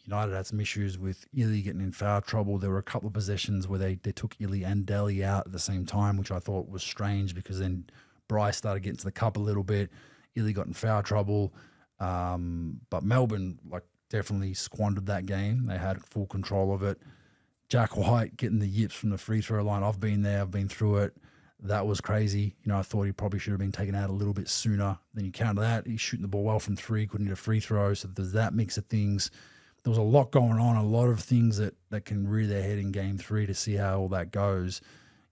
United had some issues with Illy getting in foul trouble. There were a couple of possessions where they took Illy and Daly out at the same time, which I thought was strange because then Bryce started getting to the cup a little bit. Illy got in foul trouble. But Melbourne definitely squandered that game. They had full control of it. Jack White getting the yips from the free throw line. I've been there. I've been through it. That was crazy. I thought he probably should have been taken out a little bit sooner. Then you counter that. He's shooting the ball well from 3. Couldn't hit a free throw. So there's that mix of things. There was a lot going on, a lot of things that can rear their head in game 3 to see how all that goes.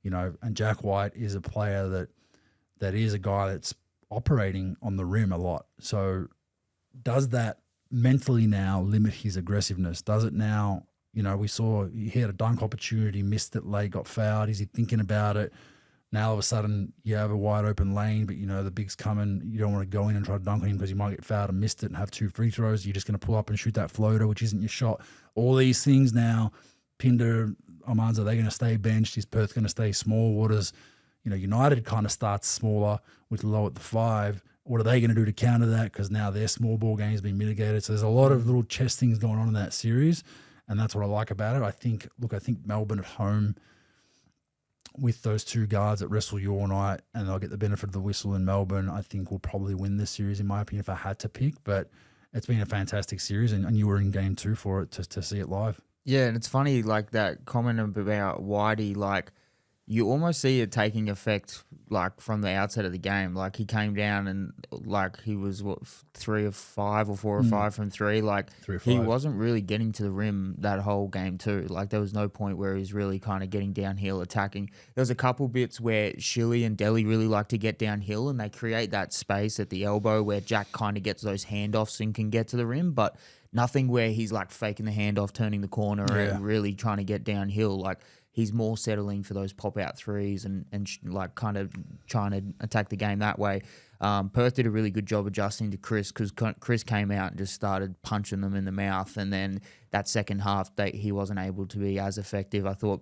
And Jack White is a player that is a guy that's operating on the rim a lot. So does that mentally now limit his aggressiveness? Does it now... we saw he had a dunk opportunity, missed it late, got fouled. Is he thinking about it? Now all of a sudden you have a wide open lane, but the big's coming. You don't want to go in and try to dunk on him because you might get fouled and missed it and have 2 free throws. You're just going to pull up and shoot that floater, which isn't your shot. All these things now, Pinder, Almanza, they're going to stay benched. Is Perth going to stay small? What does, United kind of starts smaller with Low at the 5. What are they going to do to counter that? Because now their small ball game has been mitigated. So there's a lot of little chess things going on in that series. And that's what I like about it. I think Melbourne at home with those 2 guards that wrestle you all night, and they'll get the benefit of the whistle in Melbourne, I think will probably win this series, in my opinion, if I had to pick. But it's been a fantastic series, and you were in game 2 for it to see it live. Yeah, and it's funny, that comment about Whitey, you almost see it taking effect, from the outset of the game. He came down and, he was, 3 of 5 or 4 or 5 from 3. 3 or 5. He wasn't really getting to the rim that whole game too. There was no point where he was really kind of getting downhill, attacking. There was a couple bits where Shilly and Delhi really like to get downhill, and they create that space at the elbow where Jack kind of gets those handoffs and can get to the rim, but nothing where he's, faking the handoff, turning the corner, and really trying to get downhill. He's more settling for those pop-out threes and kind of trying to attack the game that way. Perth did a really good job adjusting to Chris because Chris came out and just started punching them in the mouth. And then that second half, he wasn't able to be as effective. I thought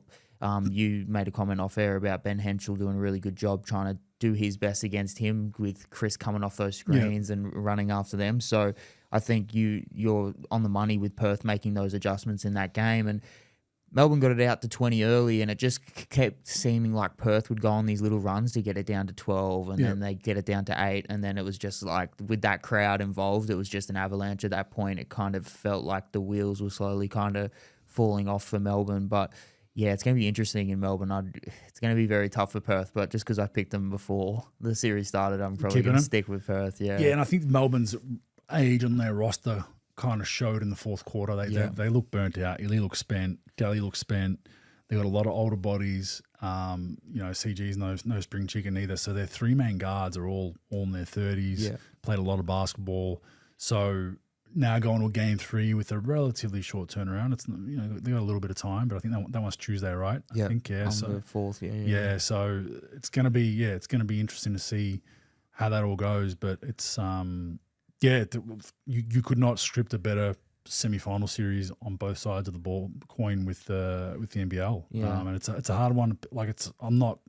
you made a comment off air about Ben Henschel doing a really good job trying to do his best against him with Chris coming off those screens and running after them. So I think you're on the money with Perth making those adjustments in that game. And Melbourne got it out to 20 early, and it just kept seeming like Perth would go on these little runs to get it down to 12, and then they get it down to 8, and then it was just with that crowd involved, it was just an avalanche at that point. It kind of felt like the wheels were slowly kind of falling off for Melbourne, but yeah, it's going to be interesting in Melbourne. It's going to be very tough for Perth, but just because I picked them before the series started, I'm probably going to stick with Perth. Yeah, and I think Melbourne's age on their roster kind of showed in the fourth quarter. They look burnt out. Illy looks spent. Delly looks spent. They got a lot of older bodies. CG's no spring chicken either. So their 3-man guards are all in their 30s. Played a lot of basketball. So now going to a game 3 with a relatively short turnaround. It's they got a little bit of time, but I think that one's Tuesday, right? I think on so the 4th. So it's gonna be interesting to see how that all goes. But it's you could not strip a better semi-final series on both sides of the coin with the NBL. And it's a hard one. Like I'm not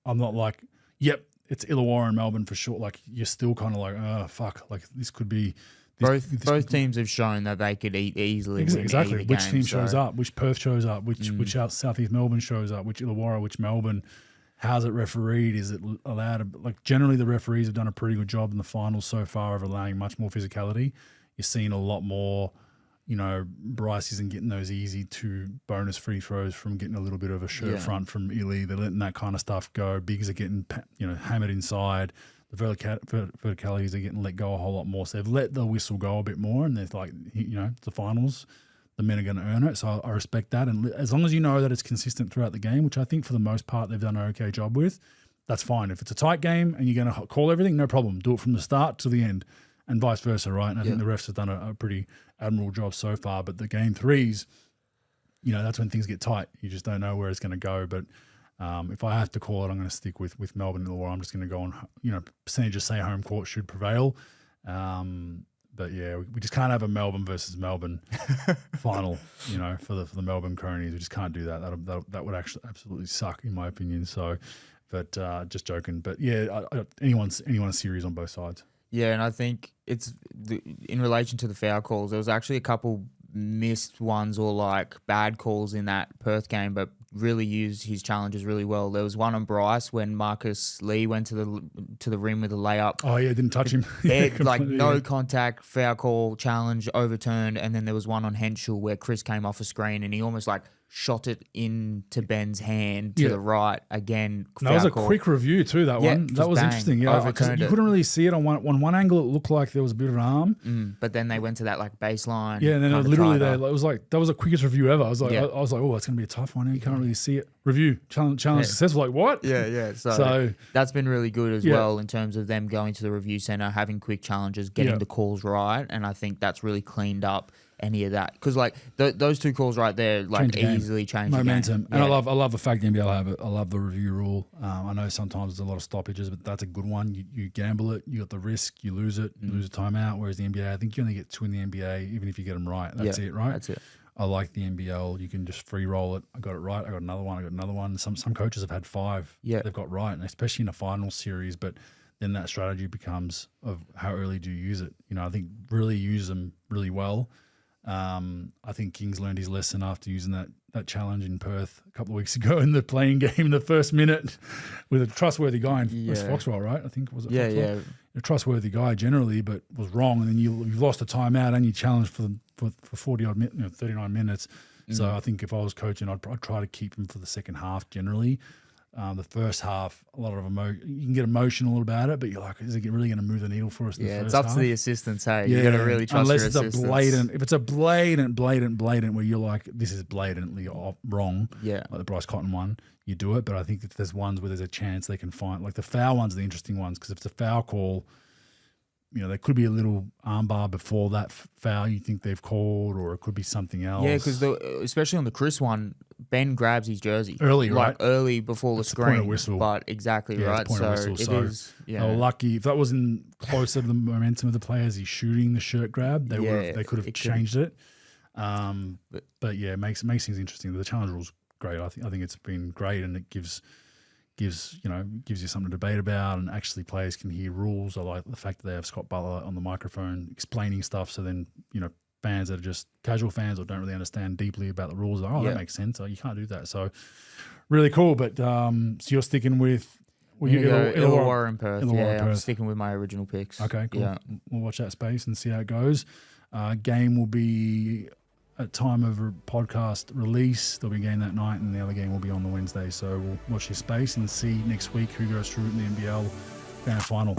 like, yep, it's Illawarra and Melbourne for sure. Like you're still kind of like, oh fuck, like this could be. Both teams have shown that they could easily win exactly either which game, team shows up, which Perth shows up, which Southeast Melbourne shows up, which Illawarra, which Melbourne. How's it refereed? Is it allowed? Like generally, the referees have done a pretty good job in the finals so far of allowing much more physicality. You're seeing a lot more. Bryce isn't getting those easy 2 bonus free throws from getting a little bit of a shirt front from Illy. They're letting that kind of stuff go. Bigs are getting hammered inside. The verticalities are getting let go a whole lot more. So they've let the whistle go a bit more, and they're like, it's the finals. The men are going to earn it. So I respect that. And as long as you know that it's consistent throughout the game, which I think for the most part they've done an okay job with, that's fine. If it's a tight game and you're going to call everything, no problem. Do it from the start to the end and vice versa, right? And I think the refs have done a pretty admirable job so far. But the game 3s, that's when things get tight. You just don't know where it's going to go. But if I have to call it, I'm going to stick with Melbourne and Illawarra. I'm just going to go on, percentages say home court should prevail. But yeah, we just can't have a Melbourne versus Melbourne final, for the Melbourne Cronies. We just can't do that. That would actually absolutely suck, in my opinion. So, but just joking. But yeah, anyone's series on both sides. Yeah, and I think it's in relation to the foul calls. There was actually a couple missed ones or like bad calls in that Perth game, but really used his challenges really well. There was one on Bryce when Marcus Lee went to the rim with a layup. Oh yeah, didn't touch him. No contact, foul call, challenge overturned, and then there was one on Henschel where Chris came off a screen and he almost like shot it into Ben's hand to the right again. That was a quick review too. That one that was interesting. Yeah, you couldn't really see it on one angle. It looked like there was a bit of an arm, but then they went to that like baseline. Yeah, and then literally it was like that was the quickest review ever. I was like, oh, that's gonna be a tough one. You can't really see it. Review challenge successful. Like what? Yeah. So that's been really good as well in terms of them going to the review center, having quick challenges, getting the calls right, and I think that's really cleaned up any of that, because like those 2 calls right there like easily change momentum. The game. And I love the fact the NBL have it. I love the review rule. I know sometimes there's a lot of stoppages, but that's a good one. You gamble it, you got the risk, you lose it, you lose a timeout. Whereas the NBA, I think you only get 2 in the NBA, even if you get them right. That's it, right? That's it. I like the NBL. You can just free roll it. I got it right. I got another one. Some coaches have had 5. Yeah, they've got right, and especially in a final series. But then that strategy becomes of how early do you use it. I think really use them really well. I think Kings learned his lesson after using that challenge in Perth a couple of weeks ago in the playing game in the first minute with a trustworthy guy in Foxwell, right? I think was it Foxwell? Yeah. A trustworthy guy generally, but was wrong, and then you've lost a timeout and you challenged for 40-odd minutes, 39 minutes. So I think if I was coaching, I'd try to keep him for the second half generally. The first half, a lot of you can get emotional about it, but you're like, is it really going to move the needle for us? It's up to the assistants. Hey, you got to really trust your assistants. If it's a blatant, where you're like, this is blatantly wrong. Yeah, like the Bryce Cotton one, you do it. But I think if there's ones where there's a chance they can find, like the foul ones, are the interesting ones, because if it's a foul call, there could be a little armbar before that foul you think they've called, or it could be something else. Yeah, because especially on the Chris one, Ben grabs his jersey early, right? Early before the screen. Point of whistle. But exactly right. So it is. They were lucky. If that wasn't closer to the momentum of the players, he's shooting the shirt grab. They could have changed it. But yeah, it makes things interesting. The challenge rule's great. I think it's been great, and it gives you something to debate about, and actually players can hear rules. I like the fact that they have Scott Butler on the microphone explaining stuff, so then fans that are just casual fans or don't really understand deeply about the rules that makes sense. You can't do that. So really cool. But so you're sticking with Illawarra and Perth. I'm sticking with my original picks. Okay, cool. Yeah. We'll watch that space and see how it goes. Game will be at time of podcast release. There'll be a game that night, and the other game will be on the Wednesday. So we'll watch your space and see next week who goes through in the NBL grand final.